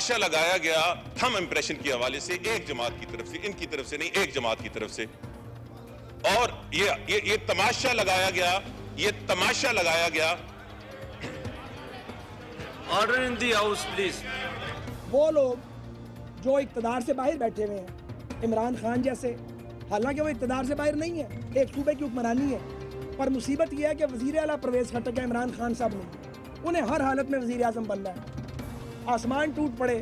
तमाशा लगाया गया thumb impression के हवाले से एक जमात की तरफ से, इनकी तरफ से नहीं, एक जमात की तरफ से। और ये तमाशा लगाया गया, ये तमाशा लगाया गया। Order in the house please. वो लोग जो इक़्तिदार से बाहर बैठे हुए हैं, इमरान खान जैसे, हालांकि वो इक़्तिदार से बाहर नहीं है, एक सूबे की हुक्मरानी है, पर मुसीबत यह है कि वज़ीर आला परवेज़ खट्टक है, इमरान खान साहब नहीं, उन्हें हर हालत में वज़ीर आज़म बनना है। आसमान टूट पड़े,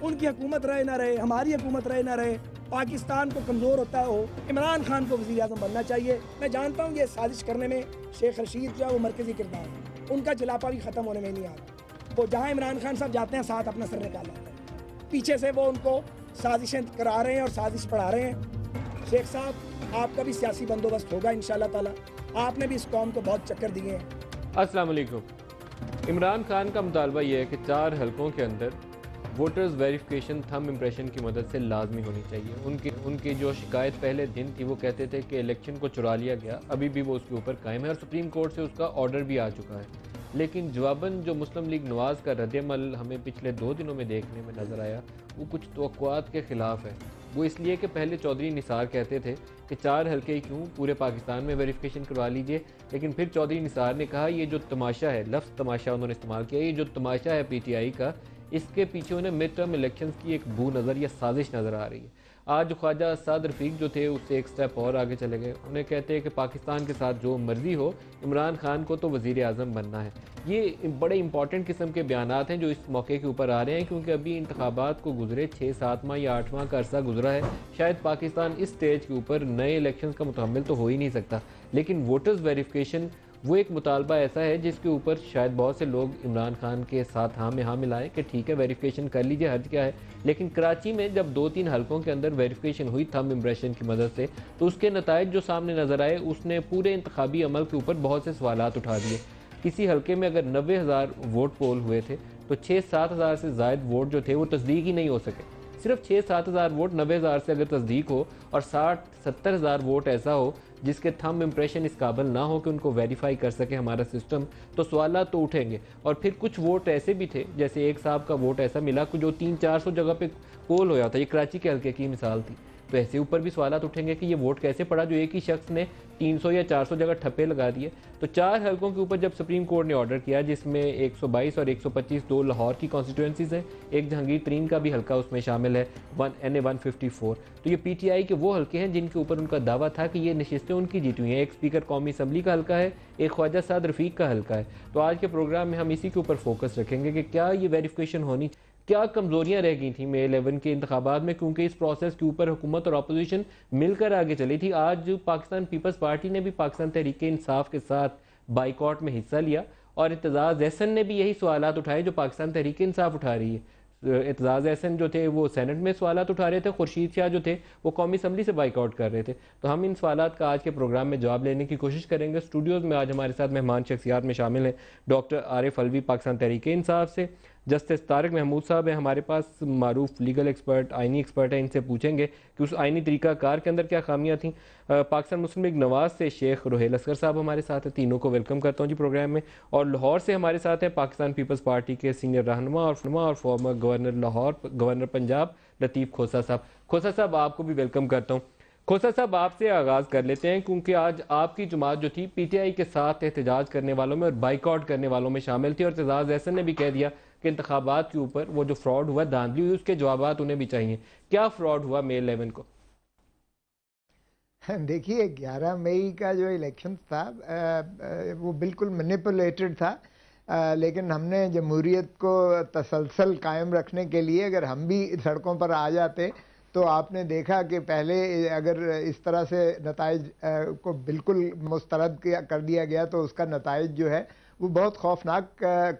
उनकी हुकूमत रहे ना रहे, हमारी हुकूमत रहे ना रहे, पाकिस्तान को कमज़ोर होता हो, इमरान खान को वज़ीर आज़म बनना चाहिए। मैं जानता हूँ ये साजिश करने में शेख रशीद जो है वो मरकज़ी किरदार है, उनका जलापा भी ख़त्म होने में नहीं आ रहा। वो जहाँ इमरान खान साहब जाते हैं साथ अपना सर निकाल आते हैं, पीछे से वो उनको साजिशें करा रहे हैं और साजिश पढ़ा रहे हैं। शेख साहब, आपका भी सियासी बंदोबस्त होगा इंशाअल्लाह ताला, आपने भी इस कौम को बहुत चक्कर दिए हैं। अस्सलाम वालेकुम। इमरान खान का मुतालबा यह है कि 4 हलकों के अंदर वोटर्स वेरिफिकेशन थंब इम्प्रेशन की मदद से लाजमी होनी चाहिए। उनकी जो शिकायत पहले दिन थी, वो कहते थे कि इलेक्शन को चुरा लिया गया, अभी भी वो उसके ऊपर कायम है और सुप्रीम कोर्ट से उसका ऑर्डर भी आ चुका है। लेकिन जवाबन जो मुस्लिम लीग नवाज़ का रद्दअमल हमें पिछले 2 दिनों में देखने में नज़र आया, वो कुछ तवक्कुआत के ख़िलाफ़ है। वो इसलिए कि पहले चौधरी निसार कहते थे कि 4 हलके ही क्यों, पूरे पाकिस्तान में वेरिफिकेशन करवा लीजिए। लेकिन फिर चौधरी निसार ने कहा ये जो तमाशा है, लफ्ज़ तमाशा उन्होंने इस्तेमाल किया, ये जो तमाशा है PTI का, इसके पीछे उन्हें मिड टर्म इलेक्शंस की एक बू नज़र या साजिश नज़र आ रही है। आज ख्वाजा साद रफ़ीक जो थे उससे एक स्टेप और आगे चले गए। उन्हें कहते हैं कि पाकिस्तान के साथ जो मर्ज़ी हो, इमरान खान को तो वज़ीर आज़म बनना है। ये बड़े इंपॉर्टेंट किस्म के बयानात हैं जो इस मौके के ऊपर आ रहे हैं, क्योंकि अभी इंतखाबात को गुजरे 6-7 माह या 8 माह का अरसा गुजरा है। शायद पाकिस्तान इस स्टेज के ऊपर नए इलेक्शन का मुतहम्मिल तो हो ही नहीं सकता, लेकिन वोटर्स वेरिफिकेशन वो एक मुतालबा ऐसा है जिसके ऊपर शायद बहुत से लोग इमरान खान के साथ हाँ में हाँ मिलाएं कि ठीक है वेरिफिकेशन कर लीजिए, हर्ज क्या है। लेकिन कराची में जब 2-3 हलकों के अंदर वेरिफिकेशन हुई थंब इम्प्रेशन की मदद से, तो उसके नताइज जो सामने नज़र आए, उसने पूरे इंतखाबी अमल के ऊपर बहुत से सवालात उठा दिए। किसी हलके में अगर 90,000 वोट पोल हुए थे तो 6-7 हज़ार से ज़ायद वोट जो थे वो तस्दीक ही नहीं हो सके। सिर्फ 6-7 हज़ार वोट 90,000 से अगर तस्दीक हो और 60-70 हज़ार वोट ऐसा हो जिसके थंब इम्प्रेशन इस काबिल ना हो कि उनको वेरीफाई कर सके हमारा सिस्टम, तो सवाल तो उठेंगे। और फिर कुछ वोट ऐसे भी थे, जैसे एक साहब का वोट ऐसा मिला कि जो 300-400 जगह पे पोल होया था, ये कराची के हल्के की मिसाल थी, तो ऐसे ऊपर भी सवाल उठेंगे कि ये वोट कैसे पड़ा जो एक ही शख्स ने 300 या 400 जगह ठप्पे लगा दिए। तो 4 हलकों के ऊपर जब सुप्रीम कोर्ट ने ऑर्डर किया, जिसमें 122 और 125 2 लाहौर की कॉन्स्टिट्यूंसीज हैं, एक जहांगीर तरीन का भी हल्का उसमें शामिल है, NA 154, तो ये PTI के वो हल्के हैं जिनके ऊपर उनका दावा था कि ये नशिस्तें उनकी जीती हुई हैं। एक स्पीकर कौमी असम्बली का हल्का है, एक ख्वाजा साद रफ़ीक का हल्का है। तो आज के प्रोग्राम में हम इसी के ऊपर फोकस रखेंगे कि क्या ये वेरिफिकेशन होनी, क्या कमज़ोरियाँ रह गई थी मे 11 के इंतखाबात में, क्योंकि इस प्रोसेस के ऊपर हुकूमत और अपोजिशन मिलकर आगे चली थी। आज पाकिस्तान पीपल्स पार्टी ने भी पाकिस्तान तहरीक इंसाफ के साथ बाइकआउट में हिस्सा लिया और एतजाज़ एहसन ने भी यही सवालात उठाए जो पाकिस्तान तहरीक इंसाफ उठा रही है। एतजाज़ एहसन जो थे वो सेनेट में सवालात उठा रहे थे, खुर्शीद शाह जो थे वो कौमी असम्बली से बाइकआउट कर रहे थे। तो हम इन सवालात का आज के प्रोग्राम में जवाब लेने की कोशिश करेंगे। स्टूडियोज़ में आज हमारे साथ मेहमान शख्सियात में शामिल हैं डॉक्टर आरिफ अलवी पाकिस्तान तहरीक इंसाफ से, जस्टिस तारिक महमूद साहब हैं हमारे पास, मारूफ लीगल एक्सपर्ट, आइनी एक्सपर्ट है, इनसे पूछेंगे कि उस आइनी तरीक़ाकार के अंदर क्या खामियां थी। पाकिस्तान मुस्लिम लीग नवाज़ से शेख रोहेल असगर साहब हमारे साथ हैं, तीनों को वेलकम करता हूँ जी प्रोग्राम में। और लाहौर से हमारे साथ हैं पाकिस्तान पीपल्स पार्टी के सीनियर रहनुमा और former governor Lahore, governor Punjab Latif Khosa sahab. Khosa साहब आपको भी वेलकम करता हूँ। खोसा साहब आपसे आगाज़ कर लेते हैं, क्योंकि आज आपकी जमात जो थी PTI के साथ एहतजाज करने वालों में और बाइकआउट करने वालों में शामिल थी, और एतजाज़ एहसन ने भी कह दिया कि इंतखाबात के ऊपर वो जो फ्रॉड हुआ, धांधली हुई, उसके जवाबात उन्हें भी चाहिए। क्या फ्रॉड हुआ मे 11 को? देखिए 11 मई का जो इलेक्शन था वो बिल्कुल मैनिपुलेटेड था, लेकिन हमने जमहूरियत को तसलसल कायम रखने के लिए अगर हम भी सड़कों पर आ जाते तो आपने देखा कि पहले अगर इस तरह से नताइज को बिल्कुल मुस्तरद कर दिया गया तो उसका नताइज जो है वो बहुत खौफनाक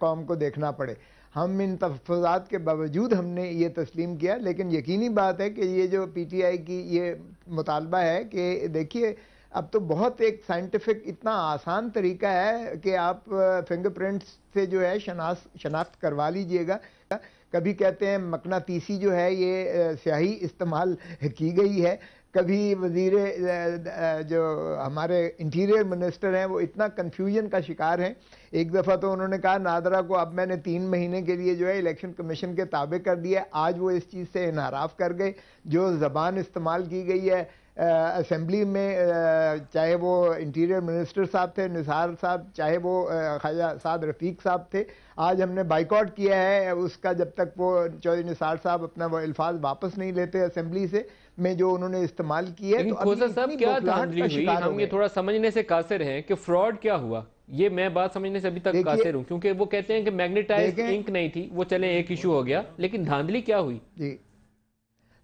कौम को देखना पड़े। हम इन तहफ़्फ़ुज़ात के बावजूद हमने ये तस्लीम किया, लेकिन यकीनी बात है कि ये जो PTI की ये मुतालबा है कि देखिए अब तो बहुत एक साइंटिफिक इतना आसान तरीका है कि आप फिंगरप्रिंट्स से जो है शनाख्त करवा लीजिएगा। कभी कहते हैं मकनातीसी जो है ये स्याही इस्तेमाल की गई है, कभी वजीर जो हमारे इंटीरियर मिनिस्टर हैं वो इतना कन्फ्यूजन का शिकार हैं। एक दफ़ा तो उन्होंने कहा नादरा को अब मैंने 3 महीने के लिए जो है इलेक्शन कमीशन के ताबे कर दिया। आज वो इस चीज़ से इनहराफ कर गए। जो ज़बान इस्तेमाल की गई है असेंबली में, चाहे वो इंटीरियर मिनिस्टर साहब थे निसार साहब, चाहे वो ख्वाजा साद रफ़ीक साहब थे, आज हमने बाइकआउट किया है उसका जब तक वो चौधरी निसार साहब अपना वो अल्फाज वापस नहीं लेते असेंबली से में जो उन्होंने इस्तेमाल किया है। तो साहब क्या धांधली हुई, हम ये थोड़ा समझने से कासिर हैं कि फ्रॉड क्या हुआ। ये मैं बात समझने से अभी तक कासिर हूँ, क्योंकि वो कहते हैं कि मैग्नेटाइज्ड इंक नहीं थी, वो चले एक इशू हो गया, लेकिन धांधली क्या हुई? जी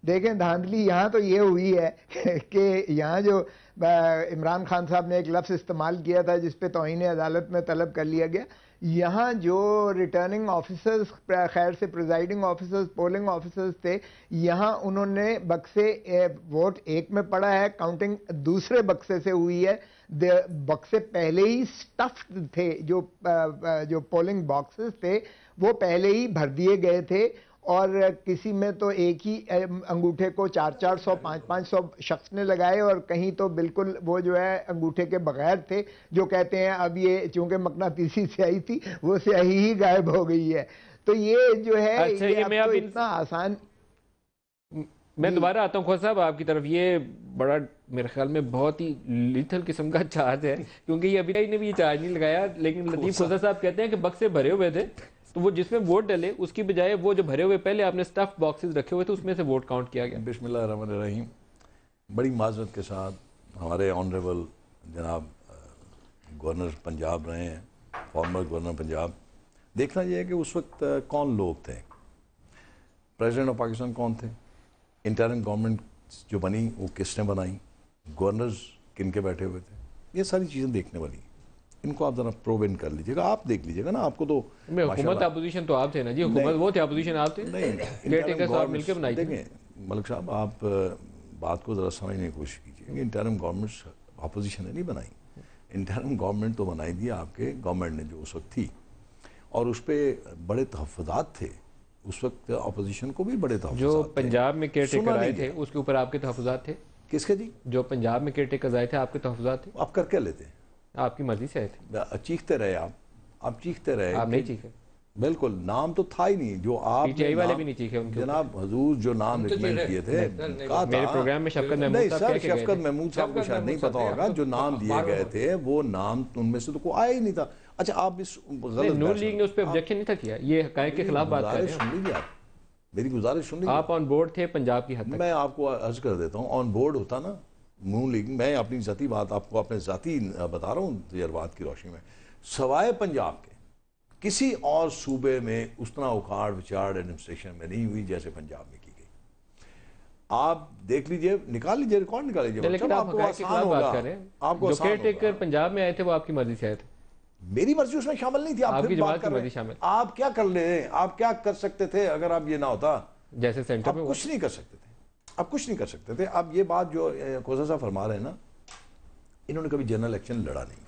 देखें, धांधली यहाँ तो ये हुई है कि यहाँ जो इमरान खान साहब ने एक लफ्ज़ इस्तेमाल किया था जिस पे तौहीन अदालत में तलब कर लिया गया। यहाँ जो रिटर्निंग ऑफिसर्स, खैर से प्रिजाइडिंग ऑफिसर्स, पोलिंग ऑफिसर्स थे, यहाँ उन्होंने बक्से वोट एक में पड़ा है, काउंटिंग दूसरे बक्से से हुई है। बक्से पहले ही स्टफ्ड थे, जो पोलिंग बॉक्सेस थे वो पहले ही भर दिए गए थे, और किसी में तो एक ही अंगूठे को 400-400, 500-500 शख्स ने लगाए, और कहीं तो बिल्कुल वो जो है अंगूठे के बगैर थे, जो कहते हैं अब ये चूंकि मकनातीसी स्याही थी वो स्याही ही गायब हो गई है। तो ये जो है अच्छा, ये मैं तो इतना आसान। मैं दोबारा आता हूँ खोसा साहब आपकी तरफ। ये बड़ा मेरे ख्याल में बहुत ही लिथल किस्म का चार्ज है, क्योंकि ये अभी ने भी ये चार्ज नहीं लगाया, लेकिन लतीफ खोसा साहब कहते हैं कि बक्से भरे हुए थे, तो वो जिसमें वोट डले उसकी बजाय वो जो भरे हुए पहले आपने स्टफ बॉक्सेस रखे हुए थे उसमें से वोट काउंट किया गया। बिस्मिल्लाहिर्रहमानिर्रहीम। बड़ी माजरत के साथ हमारे ऑनरेबल जनाब गवर्नर पंजाब रहे हैं, फॉर्मर गवर्नर पंजाब, देखना यह है कि उस वक्त कौन लोग थे, प्रेसिडेंट ऑफ पाकिस्तान कौन थे, इंटरिम गवर्नमेंट जो बनी वो किसने बनाई, गवर्नर्स किन के बैठे हुए थे, ये सारी चीज़ें देखने वाली। इनको आप जरा प्रोव इन कर लीजिएगा, आप देख लीजिएगा ना। आपको तो हुकूमत अपोजिशन तो आप थे ना जी, हुकूमत वो थे, अपोजिशन आप थे। नहीं, मिलकर बनाई। देखें मलिक साहब, आप बात को ज़रा समझने की कोशिश कीजिए। इंटरिम गवर्नमेंट अपोजिशन ने नहीं बनाई, इंटरिम गवर्नमेंट तो बनाई दी आपके गवर्नमेंट ने जो उस वक्त थी, और उस पर बड़े तहफ़्फ़ुज़ात थे। उस वक्त अपोजिशन को भी बड़े तहफ़्फ़ुज़ात जो पंजाब में केयर टेकर आए थे उसके ऊपर आपके तहफ़्फ़ुज़ात थे। किसके जी? जो पंजाब में केयर टेकर आए थे आपके तहफ़्फ़ुज़ात थे। आप कर क्या लेते हैं? आपकी मर्जी से आए थे। चीखते रहे आप चीखते रहे। आप नहीं चीखे। बिल्कुल, नाम तो था ही नहीं जो आप पीटीआई वाले भी नहीं चीखे उनके। जनाब हुजूर जो नाम रिकमेंड किए थे, मेरे प्रोग्राम में शफकत महमूद नहीं सर, शफकत महमूद साहब को शायद नहीं पता होगा, जो नाम दिए गए थे वो नाम उनमें से तो कोई आया ही नहीं था। अच्छा, आप इस गलत नून लीग ने उस पर ऑब्जेक्शन नहीं था किया, ये हकायक के खिलाफ बात कर रहे हैं। सुन लीजिए, आप मेरी गुजारिश सुन लीजिए। आप ऑन बोर्ड थे पंजाब की हद तक। मैं आपको अर्ज कर देता हूँ, ऑन बोर्ड होता ना नून लीग, मैं अपनी ज़ाती बात आपको अपने ज़ाती बता रहा हूँ तजर्बात की रोशनी में, सवाए पंजाब के किसी और सूबे में उतना उखाड़ विचाड़ एडमिनिस्ट्रेशन में नहीं हुई जैसे पंजाब में की गई। आप देख लीजिए, निकाल लीजिए रिकॉर्ड, निकाल लीजिए। लेकिन आपको आसान होगा, आपको केयर टेकर पंजाब में आए थे वो आपकी मर्जी से आए थे। मेरी मर्जी उसमें शामिल नहीं थी। आपकी जमात की मर्जी शामिल। आप क्या कर ले, आप क्या कर सकते थे अगर आप ये ना होता? जैसे सेंटर में कुछ नहीं कर सकते थे, आप कुछ नहीं कर सकते थे। अब ये बात जो खोसा साहब फरमा रहे हैं ना, इन्होंने कभी जनरल इलेक्शन लड़ा नहीं,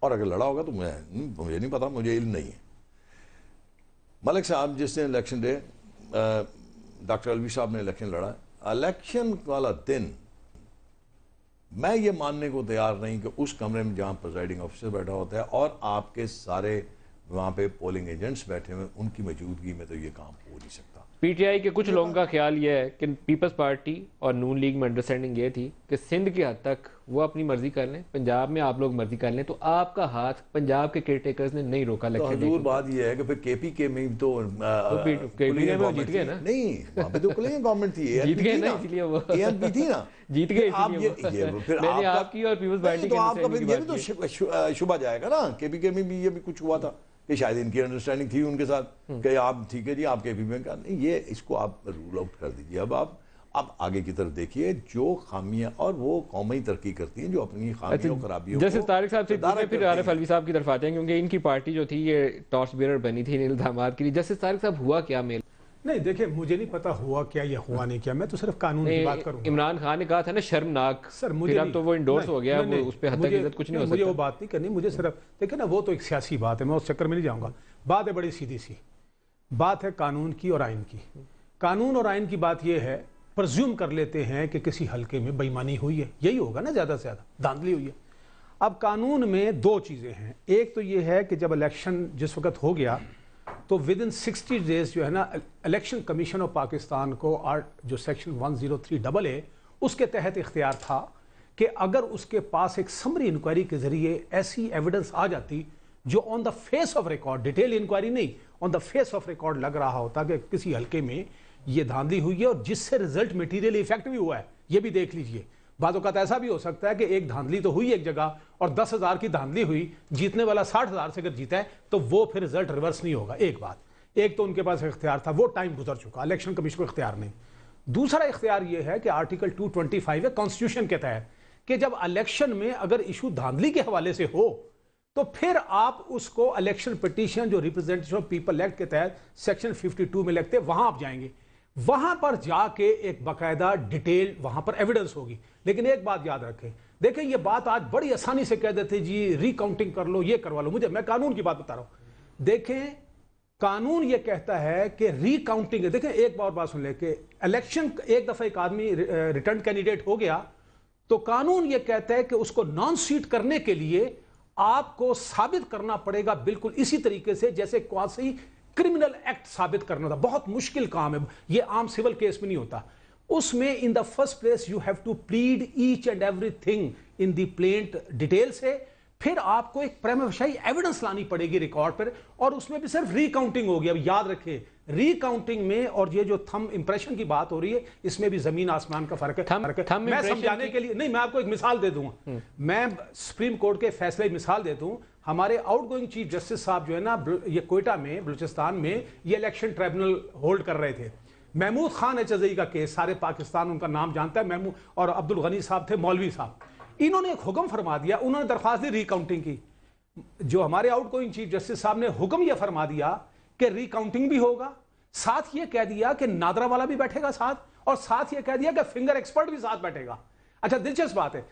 और अगर लड़ा होगा तो मुझे नहीं पता, मुझे इल्म नहीं है। मलिक साहब जिस दिन इलेक्शन डे डॉक्टर अलवी साहब ने इलेक्शन लड़ा, इलेक्शन वाला दिन मैं ये मानने को तैयार नहीं कि उस कमरे में जहाँ प्रिजाइडिंग ऑफिसर बैठा होता है और आपके सारे वहाँ पे पोलिंग एजेंट्स बैठे हुए, उनकी मौजूदगी में तो ये काम हो नहीं सकता। पीटीआई के कुछ लोगों का ख्याल ये है कि पीपल्स पार्टी और नून लीग में अंडरस्टैंडिंग ये थी कि सिंध की हद तक वो अपनी मर्जी कर लें, पंजाब में आप लोग मर्जी कर लें, तो आपका हाथ पंजाब के केयर टेकर्स ने नहीं रोका। तो हजूर बात ये है कि फिर केपीके में तो केपीके में जीत गए ना, नहीं वहाँ पे तो क्लीन गवर्नमेंट थी, जीत गए ना, इसलिए वो एएनपी थी ना, जीत गए। फिर मैंने आपकी और पीपल्स पार्टी तो आपका फिर ये भी तो शुबा जाएगा ना, केपीके में भी ये भी कुछ हुआ था कि शायद इनकी अंडरस्टैंडिंग थी उनके साथ कि आप ठीक है जी आप केपी में का नहीं, ये इसको आप रूल आउट कर दीजिए। अब आप आगे की तरफ देखिए, जो खामियां, और वो कौमें तरक्की करती हैं जो अपनी खामियों और खराबियों जैसे तारिक साहब से फिर आरिफ अलवी साहब की तरफ आते हैं, क्योंकि इनकी पार्टी जो थी ये टॉर्च बेरर बनी थी इन इल्जामात के लिए। जैसे तारिक साहब हुआ क्या मेल? नहीं देखिए, मुझे नहीं पता हुआ क्या या हुआ नहीं क्या, मैं तो सिर्फ कानून की बात करूंगा। इमरान खान ने कहा था ना शर्मनाक, सर मुझे फिर अब तो वो इंडोर्स हो गया, उस पे हद तक इज्जत कुछ नहीं हो सकता। मुझे वो बात नहीं करनी, मुझे सिर्फ देखिए ना, वो तो एक सियासी बात है, मैं उस चक्कर में नहीं जाऊंगा। बात है बड़ी सीधी सी, बात है कानून की और आइन की। कानून और आइन की बात यह है प्रज्यूम कर लेते हैं कि किसी हलके में बेईमानी हुई है, यही होगा ना, ज़्यादा से ज़्यादा धांधली हुई है। अब कानून में दो चीज़ें हैं, एक तो ये है कि जब इलेक्शन जिस वक्त हो गया तो विद इन 60 डेज जो है ना, इलेक्शन कमीशन ऑफ पाकिस्तान को जो सेक्शन 103AA उसके तहत इख्तियार था कि अगर उसके पास एक समरी इंक्वायरी के जरिए ऐसी एविडेंस आ जाती जो on the face of record, detail inquiry नहीं, on the face of record लग रहा होता कि किसी हलके में ये धांधली हुई है और जिससे रिजल्ट मटीरियल इफेक्ट भी हुआ है, ये भी देख लीजिए। बातों का ऐसा भी हो सकता है कि एक धांधली तो हुई एक जगह और 10,000 की धांधली हुई, जीतने वाला 60,000 से अगर जीता है तो वो फिर रिजल्ट रिवर्स नहीं होगा। एक बात, एक तो उनके पास इख्तियार था, वो टाइम गुजर चुका, इलेक्शन कमीशन को इख्तियार नहीं। दूसरा इख्तियार ये है कि आर्टिकल 225 है कॉन्स्टिट्यूशन के तहत कि जब इलेक्शन में अगर इशू धांधली के हवाले से हो तो फिर आप उसको इलेक्शन पिटीशन जो रिप्रेजेंटेशन ऑफ पीपल एक्ट के तहत सेक्शन 52 में लगते, वहां आप जाएंगे, वहां पर जाके एक बाकायदा डिटेल वहां पर एविडेंस होगी। लेकिन एक बात याद रखें, देखें ये बात आज बड़ी आसानी से कह देते जी रिकाउंटिंग कर लो, ये करवा लो, मैं कानून की बात बता रहा हूं। देखें कानून ये कहता है कि रिकाउंटिंग, देखें एक बात सुन ले कि इलेक्शन एक दफा एक आदमी रिटर्न कैंडिडेट हो गया तो कानून ये कहता है कि उसको नॉन सीट करने के लिए आपको साबित करना पड़ेगा बिल्कुल इसी तरीके से जैसे क्वासी क्रिमिनल एक्ट साबित करना था। बहुत मुश्किल काम है, ये आम सिविल केस में नहीं होता। उसमें in the first place you have to plead each and everything in the plaint detail से, फिर आपको एक प्रीमा फेसी एविडेंस लानी पड़ेगी रिकॉर्ड पर, और उसमें भी सिर्फ रिकाउंटिंग होगी। अब याद रखें रिकाउंटिंग में और ये जो थंब इंप्रेशन की बात हो रही है इसमें भी जमीन आसमान का फर्क है। मैं समझाने के लिए नहीं, मैं आपको एक मिसाल दे दूंगा, मैं सुप्रीम कोर्ट के फैसले मिसाल दे दूं। हमारे आउटगोइंग चीफ जस्टिस साहब जो है ना, ये कोयटा में बलूचिस्तान में ये इलेक्शन ट्राइब्यूनल होल्ड कर रहे थे। महमूद खान एचजई का केस, सारे पाकिस्तान उनका नाम जानता है, महमूद और अब्दुल गनी साहब थे, मौलवी साहब, इन्होंने एक हुक्म फरमा दिया, उन्होंने दरख्वास्त दी रिकाउंटिंग की। जो हमारे आउटगोइंग चीफ जस्टिस साहब ने हुक्म यह फरमा दिया कि रिकाउंटिंग भी होगा, साथ ये कह दिया कि नादरा वाला भी बैठेगा साथ, और साथ ये कह दिया कि फिंगर एक्सपर्ट भी साथ बैठेगा। अच्छा दिलचस्प बात है,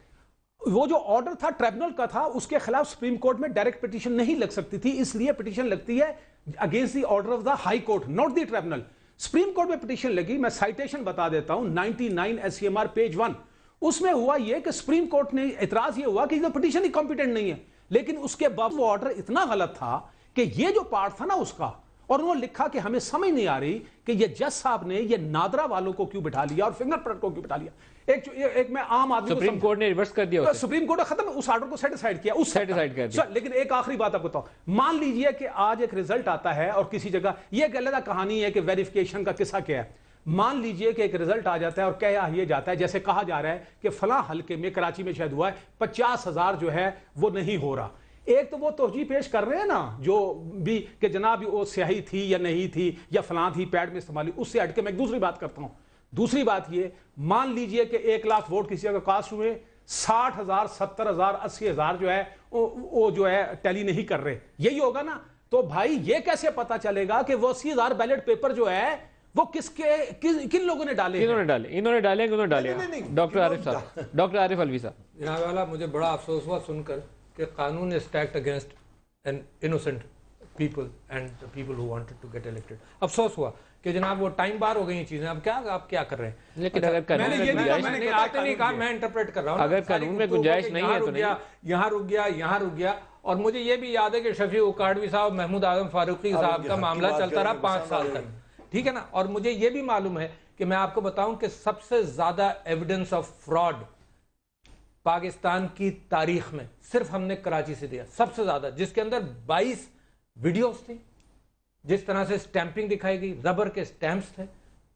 वो जो ऑर्डर था ट्राइब्यूनल का था, उसके खिलाफ सुप्रीम कोर्ट में डायरेक्ट पिटीशन नहीं लग सकती थी, इसलिए पिटीशन लगती है against the order of the high court, not the tribunal. Supreme court में पिटीशन लगी, मैं साइटेशन बता देता हूं, 99 SCMR पेज 1। उसमें हुआ यह कि सुप्रीम कोर्ट ने इतराज यह हुआ कि जो पिटीशन ही कॉम्पिटेंट नहीं है, लेकिन उसके बाद वो ऑर्डर इतना गलत था कि ये जो पार्ट था ना उसका, और उन्होंने लिखा कि हमें समझ नहीं आ रही कि ये जज साहब ने ये नादरा वालों को क्यों बिठा लिया और फिंगरप्रिंट को क्यों बिठा लिया। एक मैं आम आदमी, सुप्रीम कोर्ट ने रिवर्स कर दिया, सुप्रीम कोर्ट ने खत्म उस ऑर्डर को सेटिस्फाइड किया, उस सेटिस्फाइड कर दिया। लेकिन एक आखिरी बात आपको बताऊं, मान लीजिए कि आज एक रिजल्ट आता है और किसी जगह, ये एक अलग कहानी है कि वेरिफिकेशन का किस्सा क्या है। मान लीजिए कि एक रिजल्ट आ जाता है और क्या ये जाता है, जैसे कहा जा रहा है कि फलां हल्के में कराची में शायद हुआ है 50,000 जो है वो नहीं हो रहा। एक तो वो तोहजी पेश कर रहे हैं ना जो भी कि जनाब वो स्याही थी या नहीं थी या फलां थी पैड में इस्तेमाल, उससे हटके मैं एक दूसरी बात करता हूं। दूसरी बात ये, मान लीजिए कि 1 लाख वोट किसी जगह कास्ट हुए, 60,000 70,000 80,000 जो है वो जो है टैली नहीं कर रहे, यही होगा ना। तो भाई ये कैसे पता चलेगा कि वो 80,000 बैलेट पेपर जो है वो किन लोगों ने डाले? इन्होंने डाले डॉक्टर आरिफ अलवी साहब। जनाब वाला, मुझे बड़ा अफसोस हुआ सुनकर कि कानून is stacked against an innocent people and the people who wanted to get elected. अफसोस हुआ कि जनाब वो टाइम बार हो गई चीजें, अब क्या आप क्या कर रहे हैं? लेकिन अगर कानून में नहीं कहा, मैं इंटरप्रेट कर रहा हूं, अगर कानून में गुंजाइश नहीं है तो नहीं, यहाँ रुक गया। और मुझे ये भी याद है कि शफी उकाड़वी साहब, महमूद आजम फारूकी साहब का मामला चलता रहा 5 साल तक, ठीक है ना। और मुझे ये भी मालूम है कि मैं आपको बताऊं कि सबसे ज्यादा एविडेंस ऑफ फ्रॉड पाकिस्तान की तारीख में सिर्फ हमने कराची से दिया, सबसे ज्यादा, जिसके अंदर 22 वीडियोस थी, जिस तरह से स्टैंपिंग दिखाई गई, रबर के स्टैंप्स थे,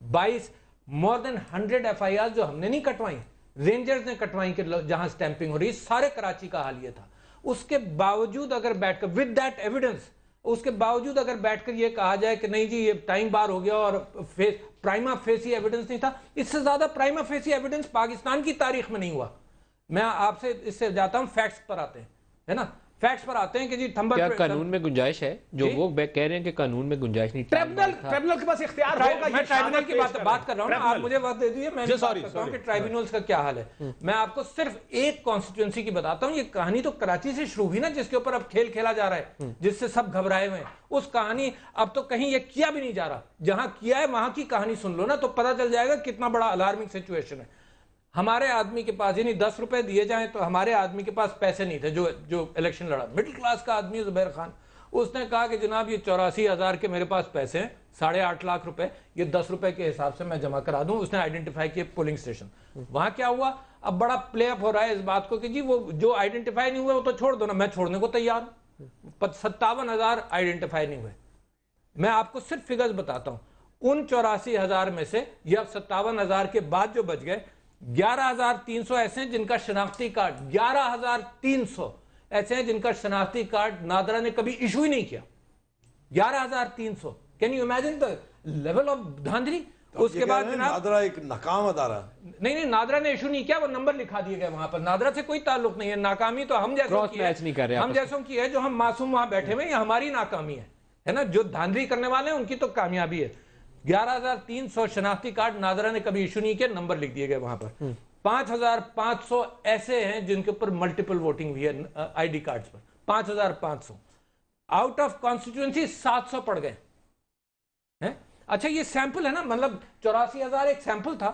22 मोर देन 100 FIR जो हमने नहीं कटवाई, रेंजर्स ने कटवाई कि जहां स्टैंपिंग हो रही, सारे कराची का हाल ये था। उसके बावजूद अगर बैठकर विद दैट एविडेंस, उसके बावजूद अगर बैठकर ये कहा जाए कि नहीं जी ये टाइम बार हो गया और प्राइमा फेसी एविडेंस नहीं था, इससे ज्यादा प्राइमा फेसी एविडेंस पाकिस्तान की तारीख में नहीं हुआ। मैं आपसे इससे जाता हूं, फैक्ट्स पर आते हैं, है ना। फैक्ट्स पर आते हैं कि जी थंबर क्या कानून में गुंजाइश है? जो वो कह रहे हैं कि कानून में गुंजाइश नहीं, ट्रिब्यूनल के पास इख्तियार होगा। मैं ट्राइब्यूनल की बात कर रहा हूं ना, आप मुझे वक्त दे दीजिए, मैं कहता हूं कि ट्राइब्यूनल्स का क्या हाल है। मैं आपको सिर्फ एक कॉन्स्टिट्यूंसी की बताता हूं। ये कहानी तो कराची से शुरू हुई ना, जिसके ऊपर अब खेल खेला जा रहा है, जिससे सब घबराए हुए हैं। उस कहानी अब तो कहीं ये किया भी नहीं जा रहा, जहां किया है वहां की कहानी सुन लो ना, तो पता चल जाएगा कितना बड़ा अलार्मिंग सिचुएशन है। हमारे आदमी के पास, यानी 10 रुपए दिए जाएं तो हमारे आदमी के पास पैसे नहीं थे, जो इलेक्शन लड़ा, मिडिल क्लास का आदमी जुबैर खान, उसने कहा कि जनाब ये 84,000 के मेरे पास पैसे हैं, 8.5 लाख रुपए, ये 10 रुपए के हिसाब से मैं जमा करा दूं। उसने आइडेंटिफाई किए पोलिंग स्टेशन। वहां क्या हुआ, अब बड़ा प्ले अप हो रहा है इस बात को कि जी वो जो आइडेंटिफाई नहीं हुआ वो तो छोड़ दो ना, मैं छोड़ने को तैयार हूं। 57,000 आइडेंटिफाई नहीं हुए। मैं आपको सिर्फ फिगर्स बताता हूं। उन 84,000 में से या 57,000 के बाद जो बच गए, 11,300 ऐसे हैं जिनका शनाख्ती कार्ड, 11,300 ऐसे हैं जिनका शनाख्ती कार्ड नादरा ने कभी इशू ही नहीं किया। 11,300। Can you imagine the level of धांधली? उसके बाद जनाब नादरा एक नाकाम अदारा, नहीं, नादरा ने इशू नहीं किया, वो नंबर लिखा दिए गए वहां पर। नादरा से कोई ताल्लुक नहीं है। नाकामी तो हम जैसों की है, हम जैसों की है, जो हम मासूम वहां बैठे हुए, हमारी नाकामी है ना। जो धांधली करने वाले हैं उनकी तो कामयाबी है। 11,300 शनाख्ती कार्ड नादरा ने कभी इशू नहीं किया, नंबर लिख दिए गए वहां पर। 5,500 ऐसे हैं जिनके ऊपर मल्टीपल वोटिंग हुई है आईडी कार्ड्स पर, 5,500 आउट ऑफ कॉन्स्टिट्यूएंसी 700 पड़ गए हैं। अच्छा ये सैंपल है ना, मतलब 84,000 एक सैंपल था,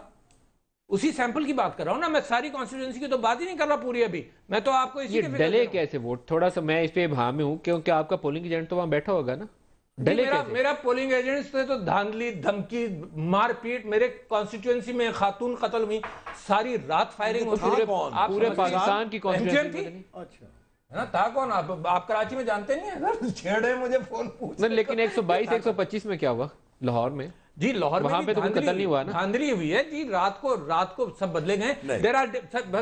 उसी सैंपल की बात कर रहा हूं ना मैं, सारी कॉन्स्टिट्यूएंसी की तो बात ही नहीं कर रहा पूरी अभी। मैं तो आपको इसी के डले कैसे वोट, थोड़ा सा मैं इस पे भाव में हूं, क्योंकि आपका पोलिंग एजेंट तो वहां बैठा होगा ना। मेरा पोलिंग एजेंट से तो धांधली, धमकी, मारपीट, मेरे कॉन्स्टिट्यूएंसी में खातून कत्ल हुई, सारी रात फायरिंग होती है। पूरे पाकिस्तान की कॉन्स्टिट्यूएंसी थी। अच्छा है ना, था कौन? आप कराची में जानते नहीं है, छेड़े मुझे फोन पूछ। लेकिन 122 125 में क्या हुआ लाहौर में? जी लाहौर में वहां पे तो कोई कत्ल नहीं हुआ ना, धांधली हुई है जी। रात को सब बदले गए।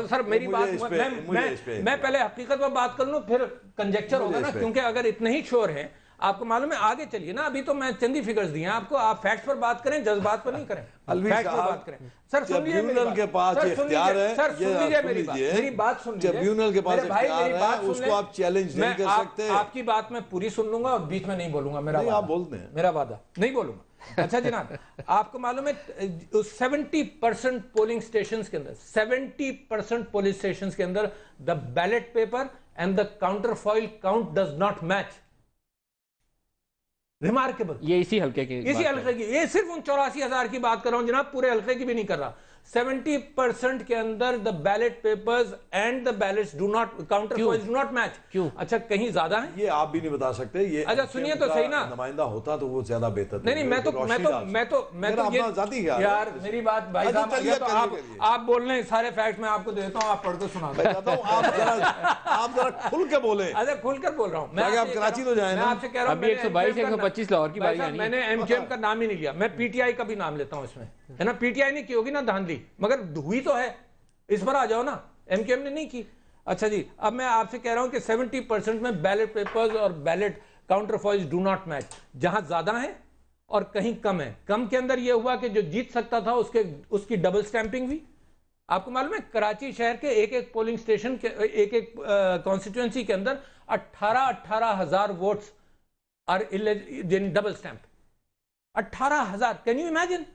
सर मेरी बात, मैं पहले हकीकत में बात कर लूं, फिर कंजेक्चर होगा ना, क्योंकि अगर इतने ही श्योर है, आपको मालूम है, आगे चलिए ना। अभी तो मैं चंदी फिगर्स दिए आपको, आप फैक्ट्स पर बात करें, जज्बात पर नहीं करें, फैक्ट्स पर बात करें। सर सुन लीजिए, ट्रिब्यूनल के पास इख्तियार है, सर सुन लीजिए मेरी बात सुन लीजिए। ट्रिब्यूनल के पास इख्तियार है, उसको आप चैलेंज नहीं कर सकते। आपकी बात मैं पूरी सुन लूंगा और बीच में नहीं बोलूंगा, मेरा वादा। आप बोलते हैं, मेरा वादा नहीं बोलूंगा। अच्छा जनाब, आपको मालूम है 70% पोलिंग स्टेशंस के अंदर, 70% पोलिंग स्टेशंस के अंदर the ballot paper and the counter foil count does not match. Remarkable. ये इसी हल्के की, ये सिर्फ उन 84,000 की बात कर रहा हूं जनाब, पूरे हल्के की भी नहीं कर रहा। 70% के अंदर the ballot papers and the ballets do not, counter foils do not match. क्यों? अच्छा कहीं ज्यादा है, ये आप भी नहीं बता सकते। ये अच्छा सुनिए तो सही ना, नुमाइंदा होता तो वो ज्यादा बेहतर। नहीं मैं तो यार मेरी बात भाई साहब, आप बोल रहे हैं सारे फैक्ट मैं आपको देता हूं, आप पढ़ के सुना दो। आप जरा खुल के बोले। अच्छा खुलकर बोल रहा हूं मैं, आप कराची तो जाए ना। मैं आपसे कह रहा हूं, 122 125 लाहौर की बारी आनी है। मैंने एमकेएम का नाम ही नहीं लिया, मैं पीटीआई का भी नाम लेता हूं इसमें, है ना। पीटीआई ने की होगी ना धांधली, मगर हुई तो है, इस पर आ जाओ ना, एमकेएम ने नहीं की। अच्छा जी, अब मैं आपसे कह रहा हूं कि 70% में बैलेट पेपर्स और ballot counter foils do not match. जहां ज्यादा है और कहीं कम है। कम के अंदर यह हुआ कि जो जीत सकता था उसकी डबल स्टैंपिंग हुई। आपको मालूम है कराची शहर के एक पोलिंग स्टेशन के एक कॉन्स्टिट्यूएंसी के अंदर 18,000 votes are double stamp. 18,000, can you imagine,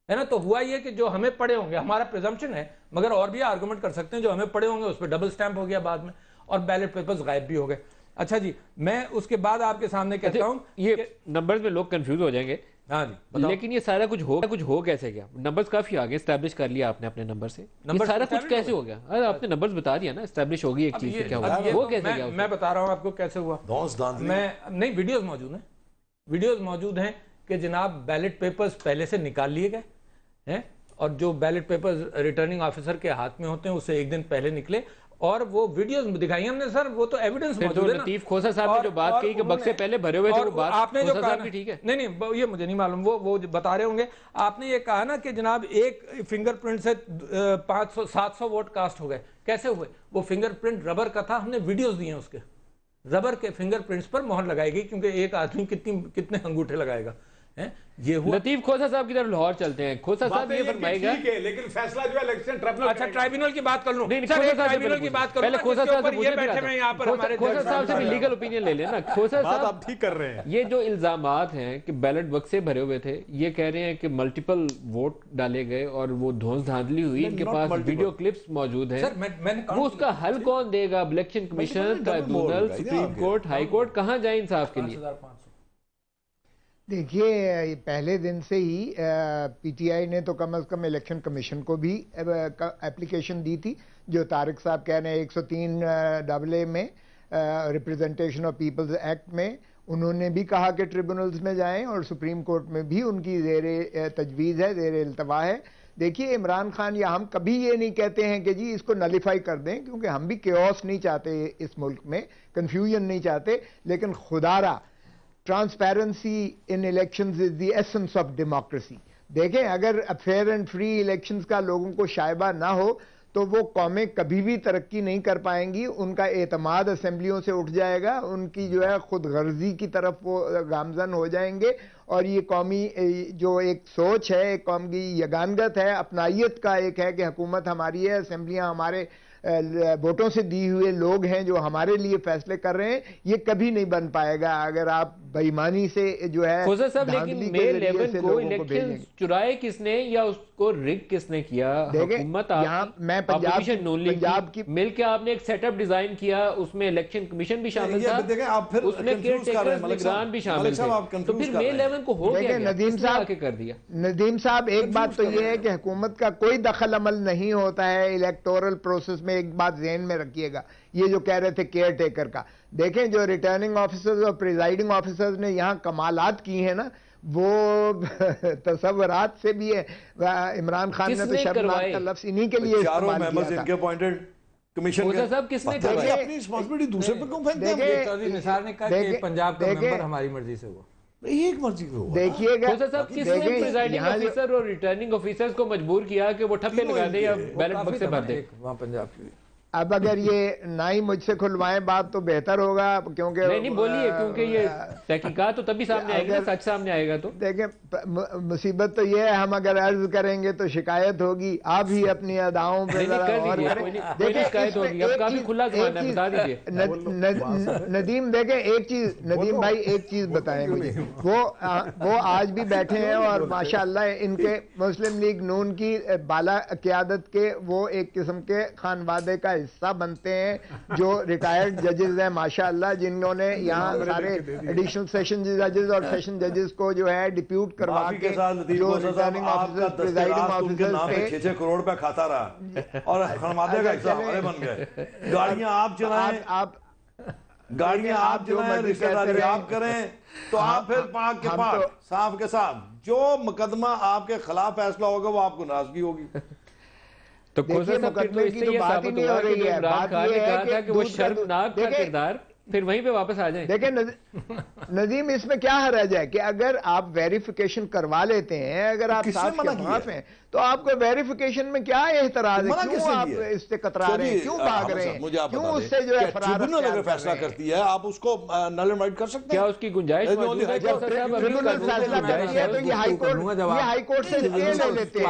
है ना। तो हुआ ये कि जो हमें पड़े होंगे, हमारा प्रिजम्पशन है, मगर और भी आर्गुमेंट कर सकते हैं, जो हमें पड़े होंगे उस पर डबल स्टैंप हो गया बाद में, और बैलेट पेपर्स गायब भी हो गए। अच्छा जी, मैं उसके बाद आपके सामने कहता हूं, ये नंबर्स में लोग कंफ्यूज हो जाएंगे। हाँ जी बताओ। लेकिन ये सारा कुछ हो कैसे गया? नंबर्स काफी आगे एस्टैब्लिश कर लिया आपने अपने नंबर से, नंबर सारा कुछ कैसे हो गया? अरे आपने नंबर्स बता दिया ना, एस्टैब्लिश होगी एक चीज, क्या हुआ वो कैसे गया? मैं बता रहा हूं आपको कैसे हुआ। मैं नहीं, वीडियोस मौजूद हैं कि जनाब बैलेट पेपर्स पहले से निकाल लिए गए हैं, और जो बैलेट पेपर्स रिटर्निंग ऑफिसर के हाथ में होते हैं उससे एक दिन पहले निकले, और वो वीडियोस दिखाई हमने सर, वो तो एविडेंस मौजूद है ना। लतीफ खोसा साहब ने जो बात कही कि बक्से पहले भरे हुए थे, वो बात आपने जो कहा भी ठीक है। नहीं ये मुझे नहीं मालूम, वो बता रहे होंगे। आपने ये कहा ना कि जनाब एक फिंगरप्रिंट से 500-700 वोट कास्ट हो गए। कैसे हुए? वो फिंगरप्रिंट रबर का था, हमने वीडियोस दिए हैं उसके। रबर के फिंगरप्रिंट्स पर मोहर लगाई गई, क्योंकि एक आदमी कितने अंगूठे लगाएगा, हैं? ये हुआ। लतीफ खोसा साहब की तरफ लाहौर चलते हैं। खोसा साहब ये फरमाएगा, ठीक है, लेकिन फैसला जो है इलेक्शन ट्रिब्यूनल, अच्छा ट्राइब्यूनल की बात कर लूं। नहीं, सर, खोसा एक साहब से ट्राइब्यूनल की बात करूं पहले ना, खोसा जिसके साहब से ऊपर पूछे ये बैठे हुए हैं यहाँ पर हमारे खोसा साहब से भी लीगल ओपिनियन ले लेना। खोसा बात साहब आप ठीक कर रहे हैं। ये जो इल्जामात हैं कि बैलेट बक्से भरे हुए थे, ये कह रहे हैं कि मल्टीपल वोट डाले गए और वो धौंस धांधली हुई, इनके पास वीडियो क्लिप्स मौजूद है। वो उसका हल कौन देगा? Election commission, tribunal, supreme court, high court, कहाँ जाए इंसाफ के लिए? देखिए, पहले दिन से ही पीटीआई ने तो कम से कम इलेक्शन कमीशन को भी एप्लीकेशन दी थी, जो तारिक साहब कह रहे हैं 103 AA में रिप्रेजेंटेशन ऑफ पीपल्स एक्ट में उन्होंने भी कहा कि ट्रिब्यूनल्स में जाएं, और सुप्रीम कोर्ट में भी उनकी ज़ेर तजवीज़ है, ज़ेर इल्तवा है। देखिए, इमरान खान या हम कभी ये नहीं कहते हैं कि जी इसको नलीफाई कर दें, क्योंकि हम भी केओस नहीं चाहते इस मुल्क में, कन्फ्यूजन नहीं चाहते, लेकिन खुदारा transparency in elections is the essence of democracy. देखें, अगर फेयर एंड फ्री इलेक्शंस का लोगों को शायबा ना हो तो वो कौमें कभी भी तरक्की नहीं कर पाएंगी, उनका एतमाद असेंबलियों से उठ जाएगा, उनकी जो है खुद गर्जी की तरफ वो गामजन हो जाएंगे, और ये कौमी जो एक सोच है, एक कौम की यगानगत है, अपनाइयत का एक है कि हुकूमत हमारी है, असेंबलियां हमारे वोटों से दी हुए लोग हैं जो हमारे लिए फैसले कर रहे हैं, ये कभी नहीं बन पाएगा अगर आप बेईमानी से जो है। खोसा साहब, लेकिन May 11 को इलेक्शन चुराए किसने या उसको रिग किसने किया? हुकूमत मैं पंजाब की मिलकर आपने एक सेटअप डिजाइन किया, उसमें इलेक्शन कमीशन भी शामिल था, उसमें केयरटेकर निगरान भी शामिल थे, तो फिर May 11 को हो गया, नदीम साहब आके कर दिया। नदीम साहब, एक बात तो ये है कि हुकूमत का कोई दखल अमल नहीं होता है इलेक्टोरल प्रोसेस में। एक बात ज़हन में रखिएगा, ये जो कह रहे थे केयर टेकर का, देखें जो रिटर्निंग ऑफिसर्स और प्रिजाइडिंग ऑफिसर्स ने यहाँ कमालात की हैं ना, वो तसव्वुरात से भी है। इमरान खान ने तो शर्मनाक का लफ्ज़ इन्हीं के लिए इस्तेमाल किया था। अपॉइंटेड कमीशन किसने करवाई? अपनी रिस्पांसिबिलिटी दूसरे पे क्यों फेंकते हैं? चौधरी निसार ने कहा कि पंजाब का मेंबर हमारी मर्जी से हुआ, एक मर्जी को देखिएगा। किसने प्रिजाइडिंग ऑफिसर और रिटर्निंग ऑफिसर्स को मजबूर किया कि वो ठप्पे लगा दे या बैलेट बक्से भर दे वहाँ पंजाब की? अब अगर ये ना ही मुझसे खुलवाएं बात तो बेहतर होगा, क्योंकि नहीं बोलिए, क्योंकि ये तहकीकात तो तभी सामने आएगी ना, सच सामने आएगा। तो देखें, मुसीबत तो ये है, हम अगर अर्ज करेंगे तो शिकायत होगी। आप ही अपनी अदाओं पे शिकायत होगी, अब काफी खुला ज़बान है, बता दीजिए। नदीम, देखें एक चीज, नदीम भाई एक चीज बताएं मुझे, वो आज भी बैठे हैं और माशाअल्लाह इनके मुस्लिम लीग नून की बाला क़यादत के वो एक किस्म के खानवादे का हिस्सा बनते हैं, जो रिटायर्ड जजेस हैं माशाअल्लाह, जिन्होंने यहाँ सारे एडिशनल सेशन जजेस और सेशन जजेस को जो है डिप्यूट करवा के जो रिटर्निंग ऑफिसर्स, प्रिजाइडिंग ऑफिसर्स पे 6-6 करोड़ रुपए खाता रहा और खनवादे का हिस्सा हमारे बन गए। गाड़ियां आप चलाएं, गाड़ियां आप चलाएं, रिश्तेदारी आप करें, तो आप फिर पाक के पाक, साफ के साफ, जो मुकदमा आपके खिलाफ फैसला होगा वो आपको नाराजगी होगी। तो मुकदमे की तो बात ही नहीं हो रही है। बात ये है कि वो शर्मनाक का किरदार, फिर वहीं पे वापस आ जाए। देखें नदीम, इसमें क्या हर्ज है कि अगर आप वेरिफिकेशन करवा लेते हैं, अगर आप साफ हैं, तो आपको वेरिफिकेशन में क्या एतराज है? क्यों आप इससे कतरा रहे हैं, क्यों भाग रहे हैं, क्यों उससे जो है फरार? ट्रिब्यूनल अगर फैसला करती है, आप उसको नल एंड वाइड कर सकते हैं। क्या उसकी गुंजाइश मौजूद है? ट्रिब्यूनल फैसला करती है तो ये हाई कोर्ट से स्टे ले लेते हैं,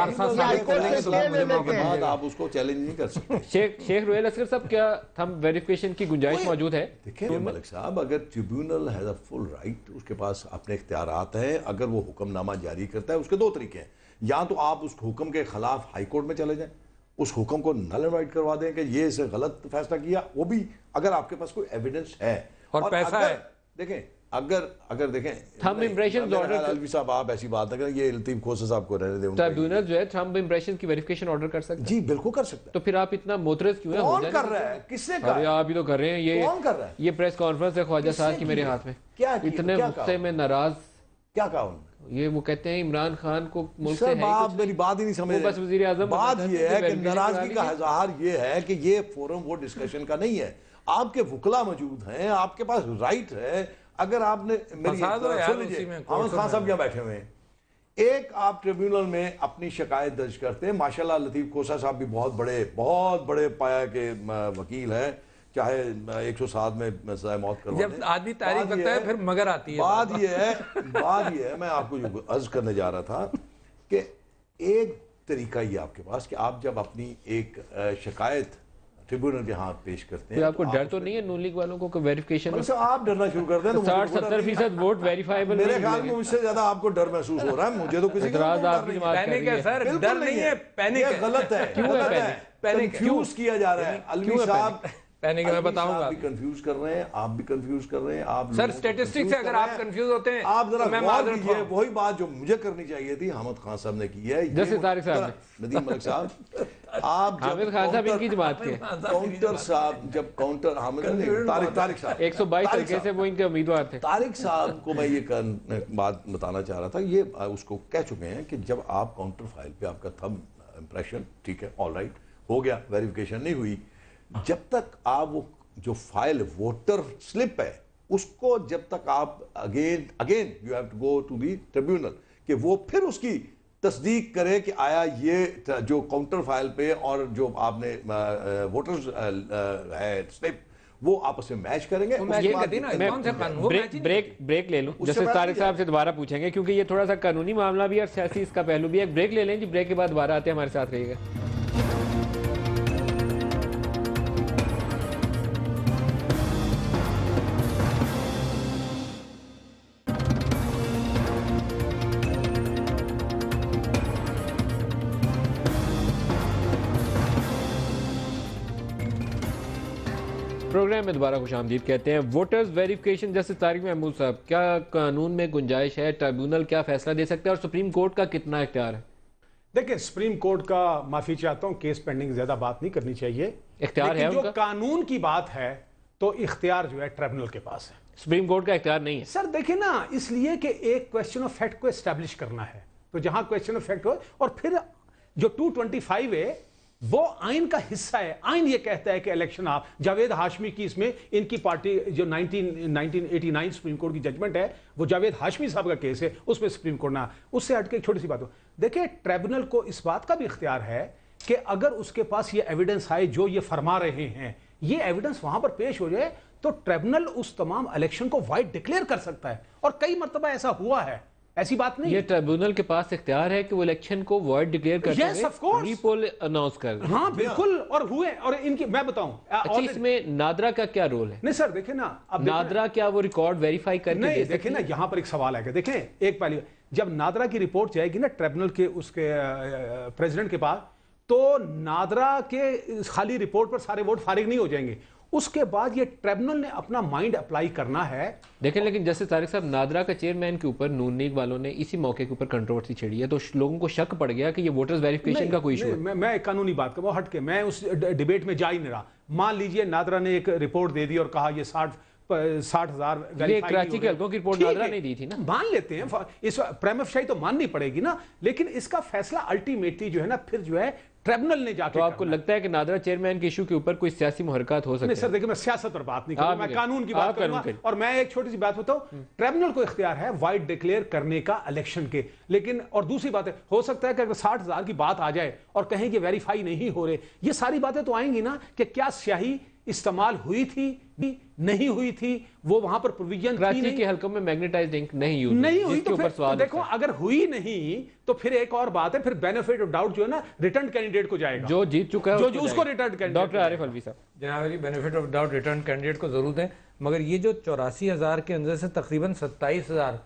आप उसको चैलेंज नहीं कर सकते। शेख रुहेल असगर साहब, क्या थंब वेरिफिकेशन की गुंजाइश मौजूद है? देखिए मलिक साहब, अगर tribunal has a full right, उसके पास अपने इख्तियारात हैं, अगर वो हुक्मनामा जारी करता है, उसके दो तरीके हैं। या तो आप उस हुक्म के खिलाफ हाई कोर्ट में चले जाएं, उस हुक्म को नल एंड वाइड करवा दें कि ये इसे गलत फैसला किया, वो भी अगर आपके पास कोई एविडेंस है और पैसा है। देखें, अगर देखें थंब इंप्रेशन ऑर्डर, अलवी साहब आप ऐसी बात करें, ये लतीफ खोसा साहब को रहने दें, ट्रिब्यूनल जो है थंब इंप्रेशन की वेरिफिकेशन ऑर्डर कर सकते हैं। जी बिल्कुल कर सकते हैं। तो फिर आप इतना मोतरज क्यों है? कौन कर रहा है? किसने कहा? अरे आप ही तो कर रहे हैं। ये कौन कर रहा है? ये प्रेस कॉन्फ्रेंस है ख्वाजा साहब की मेरे हाथ में, इतने गुस्से में नाराज। क्या कहा उन्होंने? ये वो कहते हैं इमरान खान को मुल्क से बात, मेरी बात ही नहीं समझ, बस वजीर आजम। बात ये है कि नाराजगी का इजहार ये है कि ये फोरम वो डिस्कशन का नहीं है। आपके वकला मौजूद हैं, आपके पास राइट है। अगर आपने अहमद खान साहब यहाँ बैठे हुए हैं, एक आप ट्रिब्यूनल में अपनी शिकायत दर्ज करते हैं। माशाल्लाह लतीफ खोसा साहब भी बहुत बड़े पाया के वकील हैं, चाहे 107 में सजा मौत करवा जब आदमी तारीफ करता है फिर मगर आती है। बात ये है मैं आपको जो अर्ज करने जा रहा था कि एक तरीका ये आपके पास कि आप जब अपनी एक शिकायत ट्रिब्यूनल के हाथ पेश करते हैं, आपको डर तो नहीं है नून लीग वालों को वेरिफिकेशन में? आप डरना शुरू कर दें तो 60-70% वोट वेरीफाइबल। मेरे ख्याल में मुझसे ज्यादा आपको डर महसूस हो रहा है, मुझे तो किसी का पैनिक है सर, डर नहीं है, पैनिक है। गलत है, क्यों है पैनिक? कंफ्यूज किया जा रहा है। अलवी साहब पैनिक मैं बताऊंगा। आप भी कंफ्यूज कर रहे हैं, आप भी कंफ्यूज कर रहे हैं। आप सर स्टैटिस्टिक्स से अगर आप कंफ्यूज होते हैं आप जरा तो गौर कीजिए, वही बात जो मुझे करनी चाहिए थी हामिद खान साहब ने की है। जैसे तारिक साहब, नदीम मलिक साहब, आप हामिद खान साहब इनकी जमात के काउंटर साहब जब काउंटर हामिद तारिक साहब 122 हल्के से वो इनके उम्मीदवार थे। तारिक साहब को मैं ये बात बताना चाह रहा था, ये उसको कह चुके हैं कि जब आप काउंटर फाइल पे आपका थंब इंप्रेशन, ठीक है, ऑल राइट, हो गया, वेरिफिकेशन नहीं हुई, जब तक आप वो जो फाइल वोटर स्लिप है उसको जब तक आप again you have to go to the tribunal कि वो फिर उसकी तस्दीक करे कि आया ये जो काउंटर फाइल पे और जो आपने वोटर्स है स्लिप वो आपस में मैच करेंगे। ब्रेक ले लूं, जैसे तारिक साहब से दोबारा पूछेंगे क्योंकि ये थोड़ा सा कानूनी मामला भी और सियासी इसका पहलू भी है। ब्रेक ले लें जी, ब्रेक के बाद दोबारा आते हैं, हमारे साथ रहिएगा। प्रोग्राम में दोबारा खुशामदीद कहते हैं। वोटर्स वेरिफिकेशन, जैसे तारिक महमूद साहब, क्या कानून में गुंजाइश है? ट्रिब्यूनल क्या फैसला दे सकता है और सुप्रीम कोर्ट का कितना इख्तियार है? देखिए, सुप्रीम कोर्ट का, माफी चाहता हूं, केस पेंडिंग ज्यादा बात नहीं करनी चाहिए, इख्तियार है जो उनका? कानून की बात है तो इख्तियार जो है ट्रिब्यूनल के पास है, सुप्रीम कोर्ट का इख्तियार नहीं है। सर देखिए ना, इसलिए कि एक क्वेश्चन ऑफ फैक्ट को एस्टैब्लिश करना है, तो जहां क्वेश्चन ऑफ फैक्ट हो, और फिर जो 225 है वो आइन का हिस्सा है। आइन ये कहता है कि इलेक्शन आप, जावेद हाशमी की इसमें इनकी पार्टी जो 1989 सुप्रीम कोर्ट की जजमेंट है, वो जावेद हाशमी साहब का केस है, उसमें सुप्रीम कोर्ट ना, उससे हटके एक छोटी सी बात हो, देखिए ट्रिब्यूनल को इस बात का भी इख्तियार है कि अगर उसके पास ये एविडेंस आए जो ये फरमा रहे हैं, ये एविडेंस वहां पर पेश हो जाए तो ट्रिब्यूनल उस तमाम इलेक्शन को वाइड डिक्लेयर कर सकता है, और कई मरतबा ऐसा हुआ है, ऐसी बात नहीं। ये ट्रिब्यूनल के पास इख्तियार है कि वो इलेक्शन को वॉइड डिक्लेयर करते हुए रीपोल अनाउंस कर। हाँ बिल्कुल, और हुए, और इनकी मैं बताऊं, अच्छा इसमें नादरा का क्या रोल है? नहीं सर देखिए ना, अब नादरा क्या वो रिकॉर्ड वेरीफाई करके नहीं, देखिए ना, यहां पर एक सवाल है कि देखें, एक पहले जब नादरा की रिपोर्ट जाएगी ना ट्रिब्यूनल के उसके प्रेसिडेंट के पास, तो नादरा के खाली रिपोर्ट पर सारे वोट फारिग नहीं हो जाएंगे, उसके बाद ये ट्रिब्यूनल ने अपना माइंड अप्लाई करना है। देखें, लेकिन जैसे तारिक साहब, नादरा का चेयरमैन के ऊपर नून लीग वालों ने इसी मौके के ऊपर कंट्रोवर्सी छेड़ी है, तो लोगों को शक पड़ गया कि ये वोटर्स वेरिफिकेशन का कोई इशू है। मैं एक कानूनी बात कर, वो हट के मैं उस डिबेट में जा ही नहीं रहा। मान लीजिए नादरा ने एक रिपोर्ट दे दी और कहा ये 60,000 कराची के हल्कों की रिपोर्ट नादरा नहीं दी थी ना, मान लेते हैं, इस प्रेमफशाही तो माननी पड़ेगी ना, लेकिन इसका फैसला अल्टीमेटली जो है ना, फिर जो है ट्रिब्यूनल ने जाके। तो आपको लगता है कि नादरा चेयरमैन के इशू के ऊपर कोई सियासी मुहरकत हो सकती है? नहीं सर देखिए, मैं सियासत पर बात नहीं करूंगा, मैं कानून की बात करूंगा। और मैं एक छोटी सी बात बताऊं, ट्रिब्यूनल को इख्तियार है वाइड डिक्लेयर करने का इलेक्शन के, लेकिन और दूसरी बात है, हो सकता है कि अगर 60,000 की बात आ जाए और कहें कि वेरीफाई नहीं हो रहे, ये सारी बातें तो आएंगी ना कि क्या स्याही इस्तेमाल हुई थी, नहीं हुई थी, वो वहां पर प्रोविजन कराची के हल्कों में मैग्नेटाइज्ड इंक नहीं हुई, तो फिर देखो, अगर हुई नहीं तो फिर एक और बात है, फिर बेनिफिट ऑफ डाउट जो है ना रिटर्न कैंडिडेट को जाएगा, जो जीत चुका है जो उसको return candidate. Doctor Arif Alvi साहब, जनाब, benefit of doubt return candidate को जरूर दें, मगर ये जो 84,000 के अंदर से तकरीबन 57,000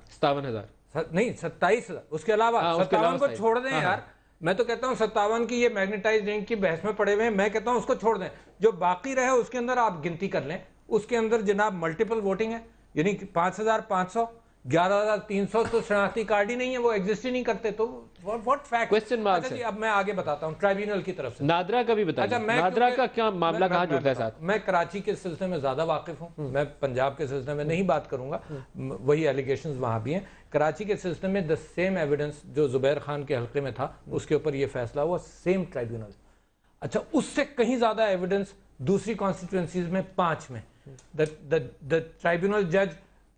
नहीं 27,000, उसके अलावा 57 को छोड़ दें यार। मैं तो कहता हूं 57 की ये मैग्नेटाइज्ड इंक की बहस में पड़े हुए हैं, मैं कहता हूं उसको छोड़ दें, जो बाकी रहे उसके अंदर आप गिनती कर लें, उसके अंदर जनाब मल्टीपल वोटिंग है, यानी 5,500, 11,300 तो शनाख्ती कार्ड ही नहीं है, वो एग्जिस्ट ही नहीं करते, तो व्हाट फैक्ट? क्वेश्चन मार्क है। अब मैं आगे बताता हूं ट्रिब्यूनल की तरफ से। नादरा का भी बताइए, नादरा का क्या मामला कहां जुड़ता है साथ? मैं कराची के सिलसिले में ज्यादा वाकिफ हूं, मैं पंजाब के सिलसिले में नहीं बात करूंगा, वही एलिगेशंस वहां भी हैं। कराची के सिलसिले में द सेम एविडेंस जो जुबैर खान के हल्के में था, उसके ऊपर यह फैसला हुआ, सेम ट्रिब्यूनल। अच्छा, उससे कहीं ज्यादा एविडेंस दूसरी कॉन्स्टिट्यूएंसीज में 5 में द ट्रिब्यूनल जज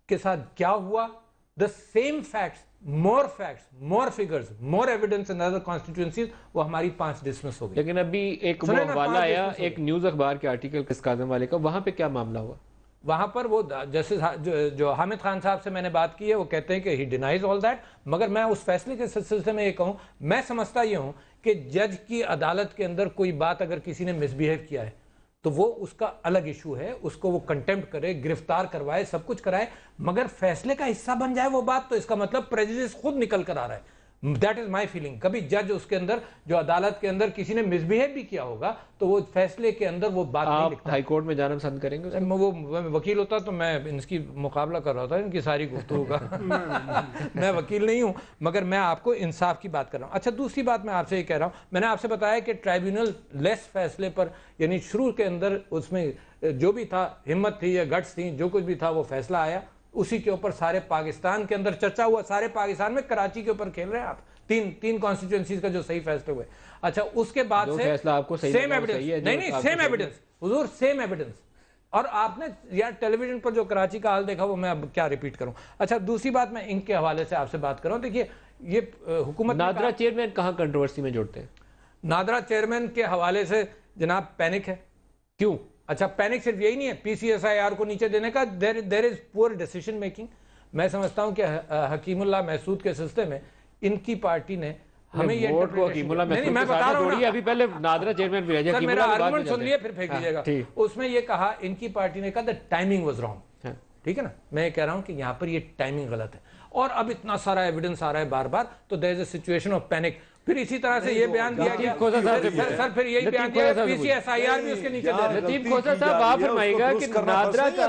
के साथ क्या हुआ, the same facts more facts, more figures, more evidence in other constituencies, वो हमारी 5 डिसमिस हो गई। लेकिन अभी एक वो हवाला आया एक न्यूज अखबार के आर्टिकल किस काज़म वाले का, वहां पे क्या मामला हुआ? वहां पर वो जैसे जो हामिद खान साहब से मैंने बात की है, वो कहते हैं कि ही डिनाइज ऑल दैट, मगर मैं उस फैसले के सिलसिले में ये कहूं, मैं समझता ये हूं कि जज की अदालत के अंदर कोई बात अगर किसी ने मिसबिहेव किया है तो वो उसका अलग इशू है, उसको वो कंटेम्प्ट करे, गिरफ्तार करवाए, सब कुछ कराए, मगर फैसले का हिस्सा बन जाए वो बात, तो इसका मतलब प्रेजुडिस खुद निकल कर आ रहा है। That is my feeling. कभी जज उसके अंदर, जो अदालत के अंदर किसी ने मिसबिहेव भी किया होगा, तो वो फैसले के अंदर वो बात नहीं लिखता। हाई कोर्ट में जाना पसंद करेंगे? वो वकील होता तो मैं इनकी मुकाबला कर रहा था, इनकी सारी गुफ्तगू का। मैं वकील नहीं हूं, मगर मैं आपको इंसाफ की बात कर रहा हूं। अच्छा, दूसरी बात मैं आपसे ये कह रहा हूं, मैंने आपसे बताया कि ट्राइब्यूनल लेस फैसले पर, यानी शुरू के अंदर उसमें जो भी था, हिम्मत थी या गट्स थी, जो कुछ भी था, वो फैसला आया, उसी के ऊपर सारे पाकिस्तान के अंदर चर्चा हुआ, सारे पाकिस्तान में कराची के ऊपर खेल रहे हैं आप, तीन कॉन्स्टिट्यूएंसीज का जो सही फैसले हुए। अच्छा, उसके बाद से फैसला आपको सही सेम एविडेंस, नहीं सेम एविडेंस हुजूर, सेम एविडेंस। और आपने यार टेलीविजन पर जो कराची का हाल देखा, वो मैं अब क्या रिपीट करूं। अच्छा, दूसरी बात मैं इनके हवाले से आपसे बात कर रहा हूं। देखिए, ये हुकूमत, नादरा चेयरमैन कहां कंट्रोवर्सी में जुड़ते हैं? नादरा चेयरमैन के हवाले से जनाब पैनिक है। क्यों? अच्छा, पैनिक सिर्फ यही नहीं है PCSIR को नीचे देने का, there is poor decision making. मैं समझता हूं कि हकीमुल्लाह महसूद के सिलसिले में इनकी पार्टी ने हमें ये वोट को हकीमुल्लाह महसूद मैं बता रहा हूं, अभी पहले नादरा चेयरमैन भी है, मेरा आर्गुमेंट सुन लिए फिर फेंक दीजिएगा। उसमें ये कहा, इनकी पार्टी ने कहा द टाइमिंग वाज रॉन्ग। ठीक है ना, मैं ये कह रहा हूं कि यहां पर ये टाइमिंग गलत है, और अब इतना सारा एविडेंस आ रहा है बार बार, तो there is a situation of panic. फिर इसी तरह से ये बयान दिया गया, सर फिर यही बयान दिया, PCSIR भी उसके नीचे दे। लतीफ खोसा साहब, आप फरमाइएगा कि नादरा का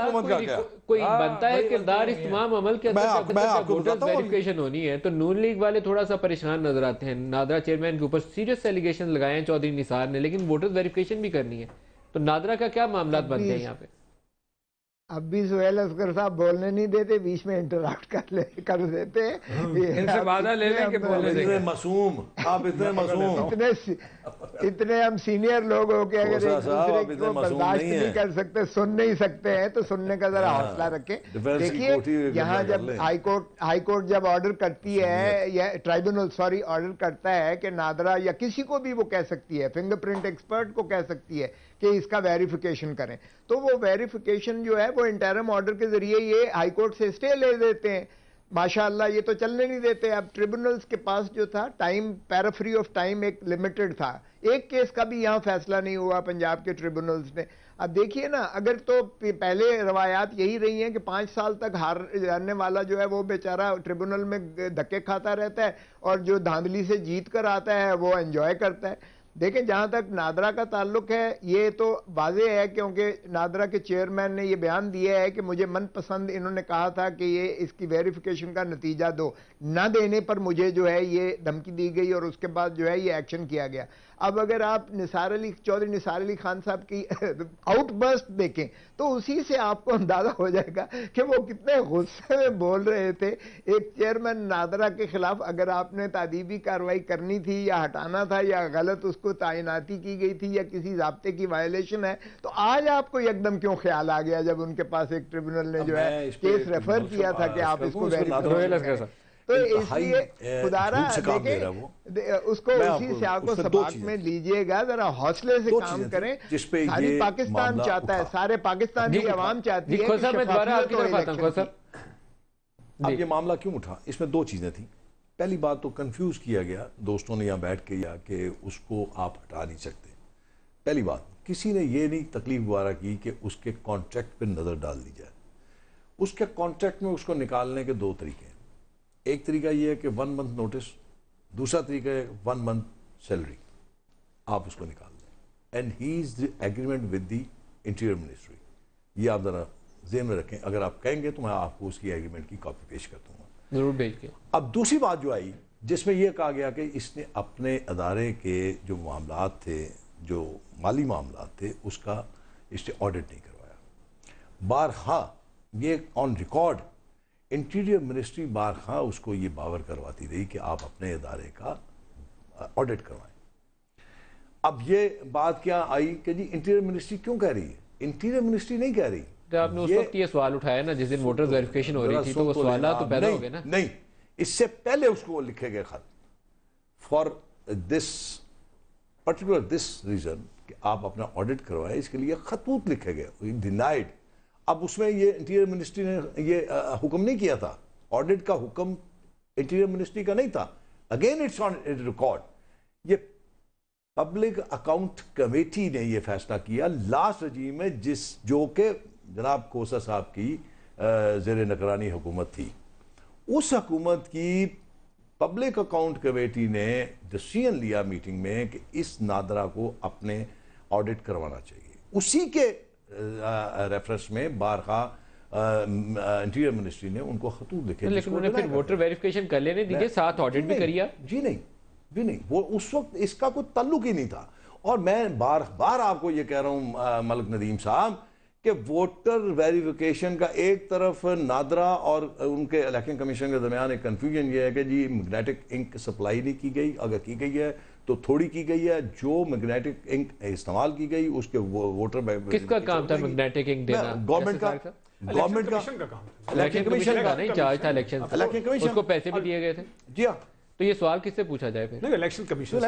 कोई बनता है किरदार इस तमाम अमल के अंदर वोटर्स वेरिफिकेशन होनी है, तो नून लीग वाले थोड़ा सा परेशान नजर आते हैं। नादरा चेयरमैन के ऊपर सीरियस एलिगेशन लगाए हैं चौधरी निसार ने, लेकिन वोटर्स वेरिफिकेशन भी करनी है, तो नादरा का क्या मामला बनते हैं यहाँ पे? अब भी सुहेल असगर साहब बोलने नहीं देते, बीच में इंटरप्ट कर देते हैं। इनसे वादा ले लें कि बोलने देंगे। इतने मासूम, आप इतने मासूम, इतने हम सीनियर लोग हो के अगर एक दूसरे को बर्दाश्त नहीं कर सकते, सुन नहीं सकते हैं, तो सुनने का जरा हौसला रखें। देखिए, यहाँ जब हाई कोर्ट जब ऑर्डर करती है, या ट्राइब्यूनल सॉरी ऑर्डर करता है कि नादरा या किसी को भी वो कह सकती है, फिंगरप्रिंट एक्सपर्ट को कह सकती है कि इसका वेरिफिकेशन करें, तो वो वेरिफिकेशन जो है वो इंटरिम ऑर्डर के जरिए ये हाई कोर्ट से स्टे ले देते हैं। माशाअल्लाह, ये तो चलने नहीं देते। अब ट्रिब्यूनल्स के पास जो था टाइम, पैराफ्री ऑफ टाइम एक लिमिटेड था। एक केस का भी यहाँ फैसला नहीं हुआ पंजाब के ट्रिब्यूनल्स ने। अब देखिए ना, अगर तो पहले रवायात यही रही हैं कि 5 साल तक हारने वाला जो है वो बेचारा ट्रिब्यूनल में धक्के खाता रहता है, और जो धांधली से जीत कर आता है वो एंजॉय करता है। देखें, जहां तक नादरा का ताल्लुक है, ये तो वाज़ेह है, क्योंकि नादरा के चेयरमैन ने ये बयान दिया है कि मुझे मनपसंद, इन्होंने कहा था कि ये इसकी वेरिफिकेशन का नतीजा दो, ना देने पर मुझे जो है ये धमकी दी गई, और उसके बाद जो है ये एक्शन किया गया। अब अगर आप चौधरी निसार अली खान साहब की आउटबर्स्ट देखें, तो उसी से आपको अंदाजा हो जाएगा कि वो कितने गुस्से में बोल रहे थे। एक चेयरमैन नादरा के खिलाफ अगर आपने तादीबी कार्रवाई करनी थी, या हटाना था, या गलत उसको तैनाती की गई थी, या किसी ज़ाब्ते की वायलेशन है, तो आज आपको एकदम क्यों ख्याल आ गया जब उनके पास एक ट्रिब्यूनल ने जो है केस रेफर किया था कि आप इसको वेरीफाई। तो इसलिए खुदारा देखें, उसको उसी सियाक को सबाक में लीजिएगा, जरा हौसले से काम करें। सारी पाकिस्तान चाहता है, सारे पाकिस्तान की आवाम चाहती है। अब ये मामला क्यों उठा, इसमें 2 चीजें थी। पहली बात तो कंफ्यूज किया गया दोस्तों ने यहाँ बैठ के, या कि उसको आप हटा नहीं सकते। पहली बात, किसी ने ये नहीं तकलीफ गुजारा की कि उसके कॉन्ट्रैक्ट पर नजर डाल दी जाए। उसके कॉन्ट्रैक्ट में उसको निकालने के 2 तरीके हैं। एक तरीका यह है कि 1 मंथ नोटिस, दूसरा तरीका है 1 मंथ सैलरी, आप उसको निकाल दें, and he is the agreement with the interior ministry. ये आप जरा ज़हन में रखें, अगर आप कहेंगे तो मैं आपको उसकी एग्रीमेंट की कॉपी पेश कर दूंगा, जरूर भेज के। अब दूसरी बात जो आई, जिसमें यह कहा गया कि इसने अपने अदारे के जो मामलात थे, जो माली मामलात थे, उसका इसने ऑडिट नहीं करवाया। बारहा ये ऑन रिकॉर्ड इंटीरियर मिनिस्ट्री बारहा उसको ये बावर करवाती रही कि आप अपने इदारे का ऑडिट करवाएं। अब ये बात क्या आई कि जी इंटीरियर मिनिस्ट्री क्यों कह रही है? इंटीरियर मिनिस्ट्री नहीं कह रही। तो आपने उस वक्त ये सवाल उठाया ना, जिस दिन वोटर्स वेरिफिकेशन हो रही थी, तो वो सवाल तो पैदा हो गए ना। नहीं, इससे पहले उसको लिखे गए खत for this particular this reason कि आप अपना ऑडिट करवाएं, इसके लिए खतूत लिखे गए, डिनाइड। अब उसमें ये इंटीरियर मिनिस्ट्री ने ये हुक्म नहीं किया था, ऑडिट का हुक्म इंटीरियर मिनिस्ट्री का नहीं था। अगेन इट्स ऑन रिकॉर्ड, ये पब्लिक अकाउंट कमेटी ने ये फैसला किया लास्ट रजीम में, जो कि जनाब खोसा साहब की ज़ेर निगरानी हुकूमत थी। उस हुकूमत की पब्लिक अकाउंट कमेटी ने डिसीजन लिया मीटिंग में कि इस नादरा को अपने ऑडिट करवाना चाहिए। उसी के रेफरेंस में बारहा इंटीरियर मिनिस्ट्री ने उनको खतूत लिखे। लेकिन उन्होंने फिर वोटर वेरिफिकेशन कर लेने दीजिए, साथ ऑडिट भी करिए। जी नहीं, वो उस वक्त इसका कोई ताल्लुक ही नहीं था। और मैं बार बार आपको ये कह रहा हूँ मलिक नदीम साहब कि वोटर वेरिफिकेशन का एक तरफ नादरा और उनके इलेक्शन कमीशन के दरमियान एक कंफ्यूजन ये है कि जी मैग्नेटिक इंक सप्लाई नहीं की गई, अगर की गई है तो थोड़ी की गई है, जो मैग्नेटिक इंक इस्तेमाल की गई उसके वोटर किसका काम था मैग्नेटिक इंक देना? गवर्नमेंट का इलेक्शन कमीशन का नहीं चार्ज था, इलेक्शन उसको पैसे भी दिए गए थे। जी हाँ, तो ये सवाल किससे पूछा जाए फिर? इलेक्शन कमीशन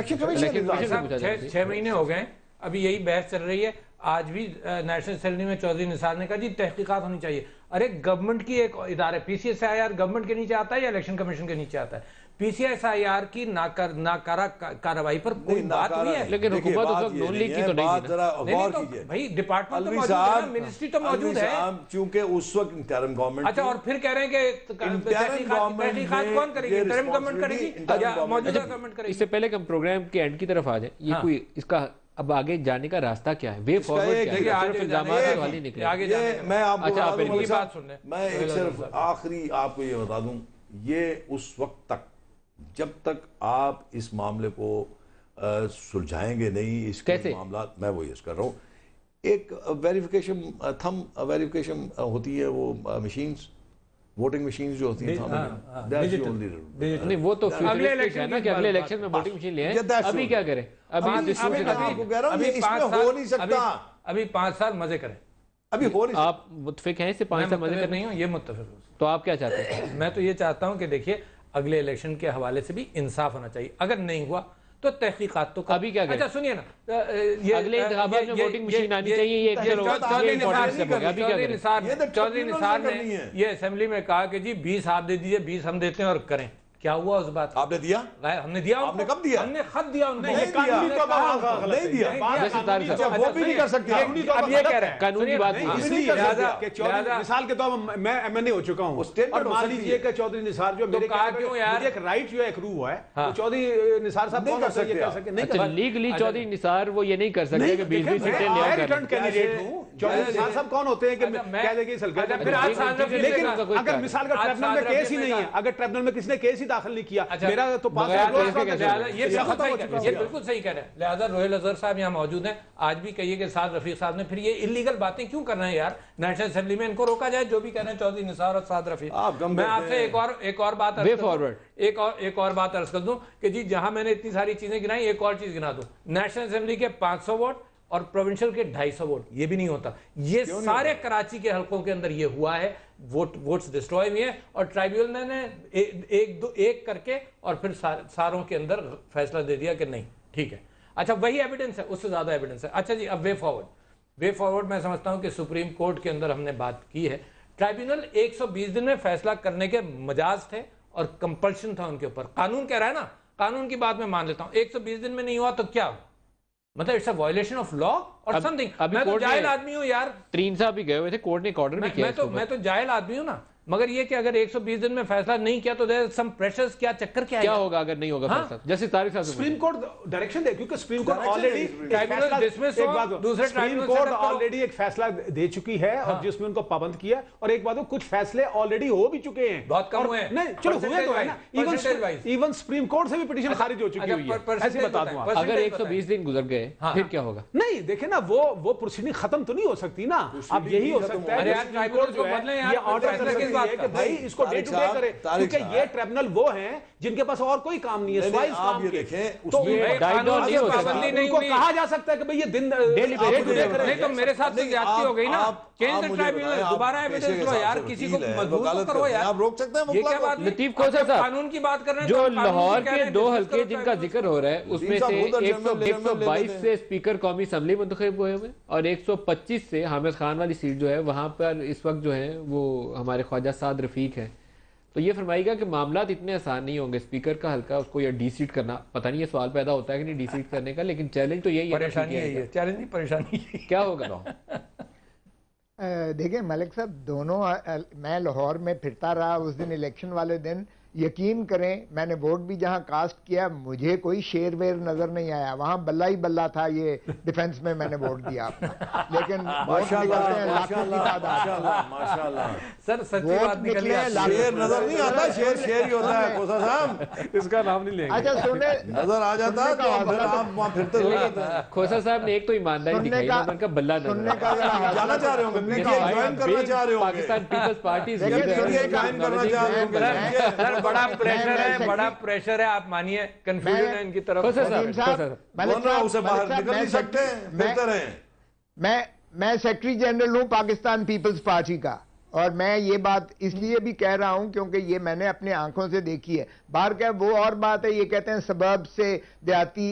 6 महीने हो गए, अभी यही बहस चल रही है। आज भी नेशनल असेंबली में चौधरी निसार ने कहा जी तहकीकात होनी चाहिए। अरे गवर्नमेंट की एक इदारे PCSIR गवर्नमेंट के नीचे आता है या इलेक्शन कमीशन के नीचे आता है? PCSIR की नाकारा कार्रवाई पर कोई बात नहीं है। लेकिन हुकूमत उस वक्त नून लीग की तो नहीं, भाई डिपार्टमेंट तो मौजूद है, मिनिस्ट्री तो मौजूद है, क्योंकि उस वक्त इंटरिम गवर्नमेंट। अच्छा, और फिर कह रहे हैं कि तहकीकात कौन करेगी? इंटरिम गवर्नमेंट करेगी या मौजूदा गवर्नमेंट करेगी? इससे पहले हम प्रोग्राम के एंड की तरफ आ जाए, ये कोई इसका अब आगे जाने का रास्ता क्या है? वे फॉरवर्ड क्या है? आगे निकले आगे जाने। मैं आपको अच्छा, आप इनकी बात सुन रहे हैं। मैं एक सिर्फ आखिरी आपको ये बता दूं, ये उस वक्त तक जब तक आप इस मामले को सुलझाएंगे नहीं, इसके मामला मैं वो ये कर रहा हूँ, एक वेरिफिकेशन थम वेरिफिकेशन होती है, वो मशीन्स वोटिंग मशीन्स जो होती हैं, नहीं वो तो अगले इलेक्शन है ना कि अगले इलेक्शन में वोटिंग मशीन ले आए। अभी क्या करें? अभी आपको कह रहा हूं ये इसमें हो नहीं सकता। अभी 5 साल मजे करें, अभी हो नहीं। आप मुत्तफिक हैं इससे? 5 साल मजे नहीं हो, ये मुत्तफिक। तो आप क्या चाहते हैं? मैं तो ये चाहता हूं कि देखिए अगले इलेक्शन के हवाले से भी इंसाफ होना चाहिए। अगर नहीं हुआ तो तहकीकात तो अभी क्या करें? अच्छा सुनिए ना, ये अगले इंतखाबात में वोटिंग मशीन आनी चाहिए, ये चौधरी निसार ने ये असेंबली में कहा कि जी 20 आप दे दीजिए, 20 हम देते हैं और करें। क्या हुआ उस बात? आपने दिया? हमने दिया। आपने कब दिया? हमने खत दिया उनको। नहीं दिया, नहीं दिया, वो भी नहीं कर सकते। अब ये कह रहे हैं कानून की बात मिसाल के तौर पर मैं MNA हो चुका हूँ और मान लीजिए कि चौधरी निसार जो मेरे एक राइट जो एक्रू हुआ है, चौधरी निसार साहब नहीं कर सकते। लीगली चौधरी निसार वो ये नहीं कर सकते कि 20 सीटें कैंडिडेट हूँ। चौधरी निसार साहब कौन होते हैं कि कह देंगे? लेकिन अगर मिसाल का ट्रिब्यूनल में केस ही नहीं है, अगर ट्रिब्यूनल में किसने केस दाखिल नहीं किया, मेरा तो 5 ये बिल्कुल सही कह रहे हैं। लिहाजा रोहिल अजहर साहब यहाँ मौजूद हैं, आज भी कहिए कि साद रफीक साहब ने फिर ये इलीगल बातें क्यों कर रहे हैं यार? नेशनल असेंबली में इनको रोका जाए, जो भी कह रहे हैं चौधरी निसार और साद रफीक। मैं आपसे एक और बात एक और बात अर्ज कर दूं कि जी जहां मैंने इतनी सारी चीजें गिनाई, एक और चीज गिना दूं। नेशनल असेंबली के 500 वोट और प्रोविंशियल के 250 वोट, ये भी नहीं होता। ये सारे कराची के हलकों के अंदर ये हुआ है, वोट्स डिस्ट्रॉय हुए हैं और ट्राइब्यूनल ने एक करके और फिर सारों के अंदर फैसला दे दिया कि नहीं ठीक है। अच्छा, वही एविडेंस है, उससे ज्यादा एविडेंस है। अच्छा जी, अब वे फॉरवर्ड मैं समझता हूं कि सुप्रीम कोर्ट के अंदर हमने बात की है, ट्राइब्यूनल 120 दिन में फैसला करने के मजाज थे और कंपल्शन था उनके ऊपर। कानून कह रहा है ना, कानून की बात मैं मान लेता हूं, 120 दिन में नहीं हुआ तो क्या, मतलब it's a violation of law और समथिंग। मैं तो जाहिल आदमी हूं यार। त्रीन साहब भी गए हुए थे, कोर्ट ने ऑर्डर भी किया। मैं तो जाहिल आदमी हूं ना, मगर ये कि अगर 120 दिन में फैसला नहीं किया तो देयर सम प्रेशर्स, क्या चक्कर क्या होगा अगर नहीं होगा फैसला? जैसे तारिक साहब सुप्रीम कोर्ट डायरेक्शन दे, क्योंकि supreme court already supreme court already एक फैसला दे चुकी है और जिसमें उनको पाबंद किया, और एक बात हो, कुछ फैसले ऑलरेडी हो भी चुके हैं, बहुत कम हुए हैं। नहीं चलो हुए तो है ना, इवन सुप्रीम कोर्ट से भी पिटीशन खारिज हो चुकी हुई है। ऐसे बता दूं, अगर 120 दिन गुजर गए फिर क्या होगा? नहीं देखे ना, वो प्रोसीडिंग खत्म तो नहीं हो सकती ना। अब यही हो सकता है ये ऑर्डर भाई इसको डे टू डे करे, क्योंकि ये ट्रिब्यूनल वो हैं जिनके पास और कोई काम नहीं है, स्वाइस काम ये देखें, तो उनको कहा जा सकता है कि भाई ये दिन नहीं तो मेरे साथ तो ज्यादती हो गई ना। चेंज द ट्राइब्यूनल, दोबारा एविडेंस लो यार, किसी को मजबूर तो करो यार। आप रोक सकते हैं ये क्या बात? लतीफ खोसा साहब, कानून की बात कर रहे हैं, जो लाहौर के 2 हल्के जिनका जिक्र हो रहा है उसमें से 122 से स्पीकर कौमी असम्बली मुंतखब हुए हुए और 125 से हामिद खान वाली सीट जो है वहां पर इस वक्त जो है वो हमारे ख्वाजा साद रफीक है। तो ये फरमाइएगा कि मामला इतने आसान नहीं होंगे, स्पीकर का हल्का उसको या डी सीट करना, पता नहीं ये सवाल पैदा होता है कि नहीं डी सीट करने का, लेकिन चैलेंज तो यही है, परेशानी है, चैलेंज नहीं परेशानी क्या होगा? देखिए मलिक साहब, दोनों मैं लाहौर में फिरता रहा उस दिन इलेक्शन वाले दिन, यकीन करें मैंने वोट भी जहां कास्ट किया मुझे कोई शेर वेर नजर नहीं आया, वहां बल्ला ही बल्ला था, ये डिफेंस में मैंने वोट दिया अपना। लेकिन माशाल्लाह सर सच्ची बात निकली, शेर नजर नहीं आता, शेर शेर ही होता है खोसा साहब, इसका नाम नहीं लेंगे। अच्छा सुने, नजर आ जाता है तो फिर आप वहां फिरते हुए। खोसा साहब ने एक तो ईमानदारी दिखाई ना, उनका बल्ला सुनने का जाना चाह रहे होंगे, ज्वाइन करना चाह रहे होंगे, पाकिस्तान पीपल्स पार्टी कायम करना चाह रहे होंगे। बड़ा प्रेशर है, बड़ा प्रेशर है, आप मानिए, कंफ्यूजन है इनकी तरफ। उसे बाहर निकल नहीं सकते, मैं सेक्रेटरी जनरल हूं पाकिस्तान पीपल्स पार्टी का, और मैं ये बात इसलिए भी कह रहा हूं क्योंकि ये मैंने अपने आंखों से देखी है। बाहर क्या वो और बात है, ये कहते हैं सबब से देहाती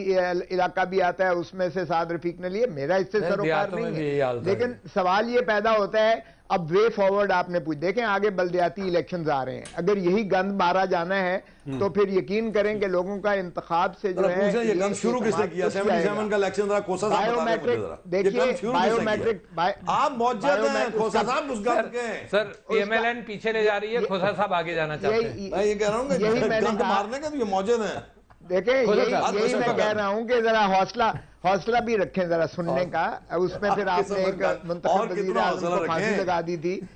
इलाका भी आता है, उसमें से साद रफीक ने लिए, मेरा इससे सरोकार नहीं है, लेकिन सवाल ये पैदा होता है अब वे फॉरवर्ड आपने पूछ, देखें आगे बल्दियाती इलेक्शंस आ रहे हैं, अगर यही गंद मारा जाना है तो फिर यकीन करें कि लोगों का इंतखाब से जो है ये गंद शुरू किसने किया? 77 का इलेक्शन रहा, खोसा साहब बायोमेट्रिक, देखिए बायोमेट्रिक, आप मौजूद हैं खोसा साहब उस गंद के। सर एमएलएन पीछे ले जा रही है, खोसा साहब आगे जाना चाहते हैं। मैं ये कह रहा हूँ कि गंद मारने का तो ये मौजूद है। देखें यही मैं कह रहा हूं कि जरा हौसला भी रखें जरा सुनने का, उसमें फिर आपने एक मुंतखब वजीर आज़म को फांसी लगा दी थी,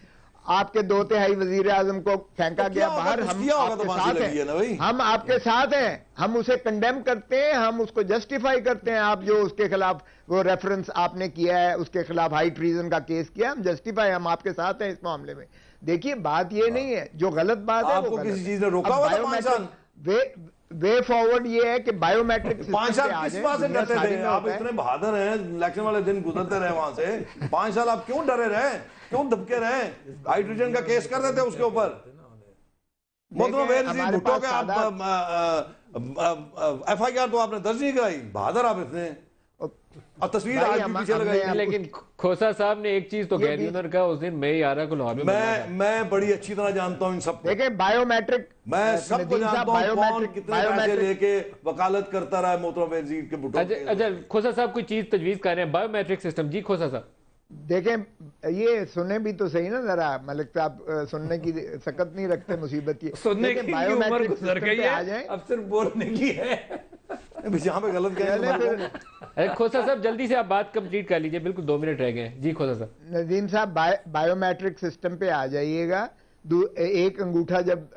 आपके 2 तिहाई वजीर आज़म को फेंका गया बाहर, हम आपके साथ हैं, हम आपके साथ हैं, हम उसे कंडेम करते हैं, हम उसको जस्टिफाई करते हैं, आप जो उसके खिलाफ वो रेफरेंस आपने किया है, उसके खिलाफ हाई ट्रीजन का केस किया, हम जस्टिफाई, हम आपके साथ हैं इस मामले में। देखिए बात ये नहीं है, जो गलत बात है आपको किसी चीज ने रोका हुआ था 5 साल? वे फॉरवर्ड ये है कि बायोमेट्रिक 5 साल किस बात से डरते थे? आप इतने बहादुर हैं, इलेक्शन वाले दिन गुजरते रहे वहां से, 5 साल आप क्यों डरे रहे, क्यों दबके रहे? हाइड्रोजन का केस कर देते उसके ऊपर, भुट्टो के आप FIR तो आपने दर्ज नहीं कराई, बहादुर आप इतने, और तस्वीर आज भी पीछे लगाई। लेकिन खोसा साहब ने एक चीज तो कह दी, उन्होंने कहा उस दिन मैं ही आ रहा लाहौर में, मैं बड़ी अच्छी तरह जानता हूं इन सबको। देखिए बायोमेट्रिक, मैं सबको जानता हूं कौन कितने पैसे लेके वकालत करता रहा है मोहतरम वजीर के भुट्टो। अच्छा खोसा साहब कोई चीज तजवीज कर रहे हैं, बायोमेट्रिक सिस्टम। जी खोसा साहब देखें ये सुनने भी तो सही ना जरा, मलिक साहब सुनने की सकत नहीं रखते, मुसीबत की सुनने की उम्र गुजर गई है, अब सिर्फ बोलने की है, जहां पे गलत कह। खोसा साहब जल्दी से आप बात कंप्लीट कर लीजिए, बिल्कुल 2 मिनट रह गए हैं। जी खोसा साहब। नदीम साहब बायोमेट्रिक सिस्टम पे आ जाइएगा, एक अंगूठा जब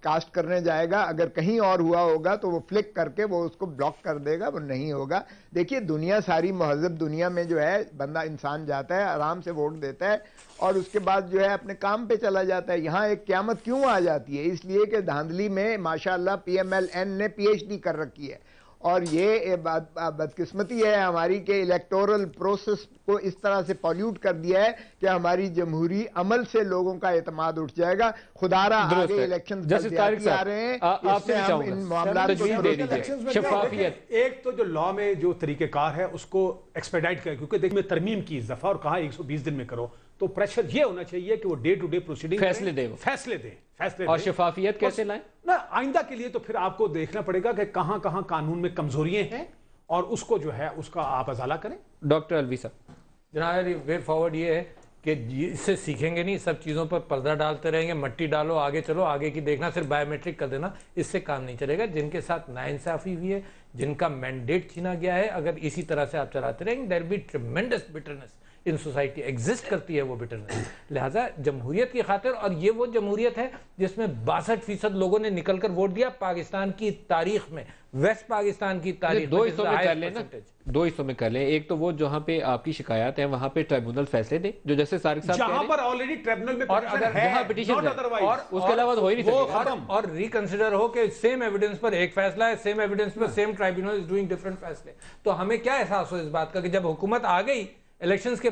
कास्ट करने जाएगा अगर कहीं और हुआ होगा तो वो फ्लिक करके वो उसको ब्लॉक कर देगा, वो नहीं होगा। देखिए दुनिया सारी महज़ब दुनिया में जो है बंदा इंसान जाता है आराम से वोट देता है और उसके बाद जो है अपने काम पे चला जाता है। यहाँ एक क़यामत क्यों आ जाती है? इसलिए कि धांधली में माशाअल्लाह PMLN ने PhD कर रखी है और ये बदकिस्मती है हमारी के इलेक्टोरल प्रोसेस को इस तरह से पॉल्यूट कर दिया है कि हमारी जमहूरी अमल से लोगों का एतमाद उठ जाएगा। खुदारा आगे इलेक्शन आ रहे हैं, इससे हम इन मामलों को शफाफियत, एक तो जो लॉ में जो तरीकेकार है उसको एक्सपेडाइट करें, क्योंकि देखिए तरमीम की इस दफा और कहा 120 दिन में करो, तो प्रेशर ये होना चाहिए कि वो डे टू डे प्रोसीडिंग फैसले दे और शफाफियत कैसे लाएं ना आइंदा के लिए। तो फिर आपको देखना पड़ेगा कि कहां कहां कानून में कमजोरियां हैं और उसको जो है उसका आप अजाला करें। डॉक्टर अलवी साहब। जनाब वे फॉरवर्ड ये है कि इससे सीखेंगे नहीं, सब चीज़ों पर पर्दा डालते रहेंगे, मट्टी डालो आगे चलो, आगे की देखना, सिर्फ बायोमेट्रिक कर देना, इससे काम नहीं चलेगा। जिनके साथ नाइंसाफ़ी हुई है, जिनका मैंडेट छीना गया है, अगर इसी तरह से आप चलाते रहेंगे there be tremendous bitterness in society, exist करती है वो बिटरनेस। लिहाजा जमहूरियत की खातिर, और ये वो जमहूरियत है जिसमें 62% लोगों ने निकल कर वोट दिया पाकिस्तान की तारीख में, वेस्ट पाकिस्तान की तारीख। 2 हिस्सों में कर लेना, 2 हिस्सों में कर लें। एक तो वो जहां पे आपकी शिकायत है वहां पे ट्रिब्यूनल फैसले दे, जो जैसे सारिक साहब जहां पर ऑलरेडी ट्रिब्यूनल में और अगर वहां पिटीशन और उसके अलावा हो ही नहीं सकता, और रिकंसिडर हो कि सेम एविडेंस पर एक फैसला है, सेम एविडेंस पर same tribunal is doing different फैसले। तो हमें क्या एहसास हो इस बात का कि जब हुकूमत आ गई इलेक्शंस के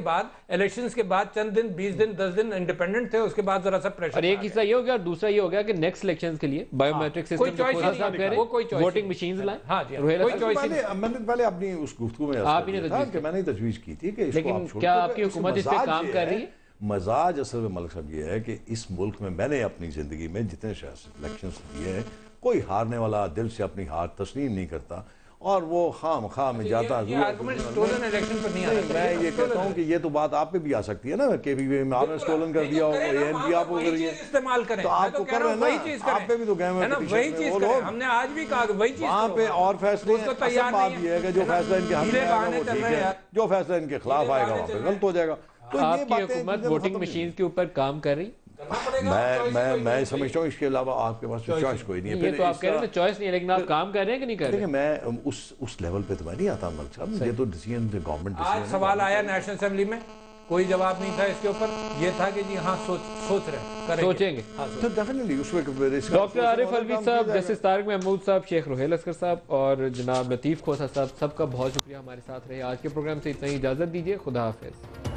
बाद चंद दिन, 20 दिन, 10 दिन इंडिपेंडेंट थे, उसके बाद जरा सा प्रेशर। और एक हिस्सा ये हो गया और दूसरा ये हो गया कि नेक्स्ट इलेक्शंस के लिए बायोमेट्रिक सिस्टम वोटिंग मशीन लाएं। हाँ जी, कोई चॉइस नहीं। मैंने पहले अपनी उस गुफ्तगू में मैंने तजवीज़ की थी कि लेकिन क्या आपकी हुकूमत इस पे काम कर रही है? मजाज असल में मलिक साहब ये है कि इस मुल्क में मैंने अपनी ज़िंदगी में जितने इलेक्शंस दिए हैं, कोई हारने वाला दिल से अपनी हार तस्लीम नहीं करता और वो खाम में जाता है। मैं ये कहता हूँ कि ये तो बात आप पे भी आ सकती है ना, KVP में आपने स्टोलन कर दिया हो, ANP आप कर रही है, इस्तेमाल करें तो आपको कर रहे हैं ना, आप पे भी तो गए हैं वही चीज करें। हमने आज भी कहा वही चीज वहाँ पे और फैसले तैयार बात ये है कि जो फैसला इनके हक में आएगा वो ठीक है, जो फैसला इनके खिलाफ आएगा वहाँ पे गलत हो जाएगा। तो आपकी हुकूमत वोटिंग मशीन के ऊपर काम कर रही? मैं समझता हूँ इसके अलावा आपके पास चॉइस कोई नहीं है। ये तो आप कह रहे हैं चॉइस नहीं है, लेकिन आप काम कर रहे हैं कि नहीं कर रहे हैं? मैं उस लेवल पे तो मैं नहीं आता मलिक साहब, ये तो डिसीजन गवर्नमेंट डिसीजन। आज सवाल आया नेशनल असेंबली में, कोई जवाब नहीं था इसके ऊपर, ये था कि जी हाँ सोच रहे हैं, सोचेंगे। तो डेफिनेटली उसमें डॉक्टर आरिफ अलवी साहब, जस्टिस तारिक महमूद साहब, शेख रुहेल असगर साहब और जनाब लतीफ़ खोसा साहब, सबका बहुत शुक्रिया हमारे साथ रहे। आज के प्रोग्राम से इतना ही इजाज़त दीजिए। खुदा हाफिज़।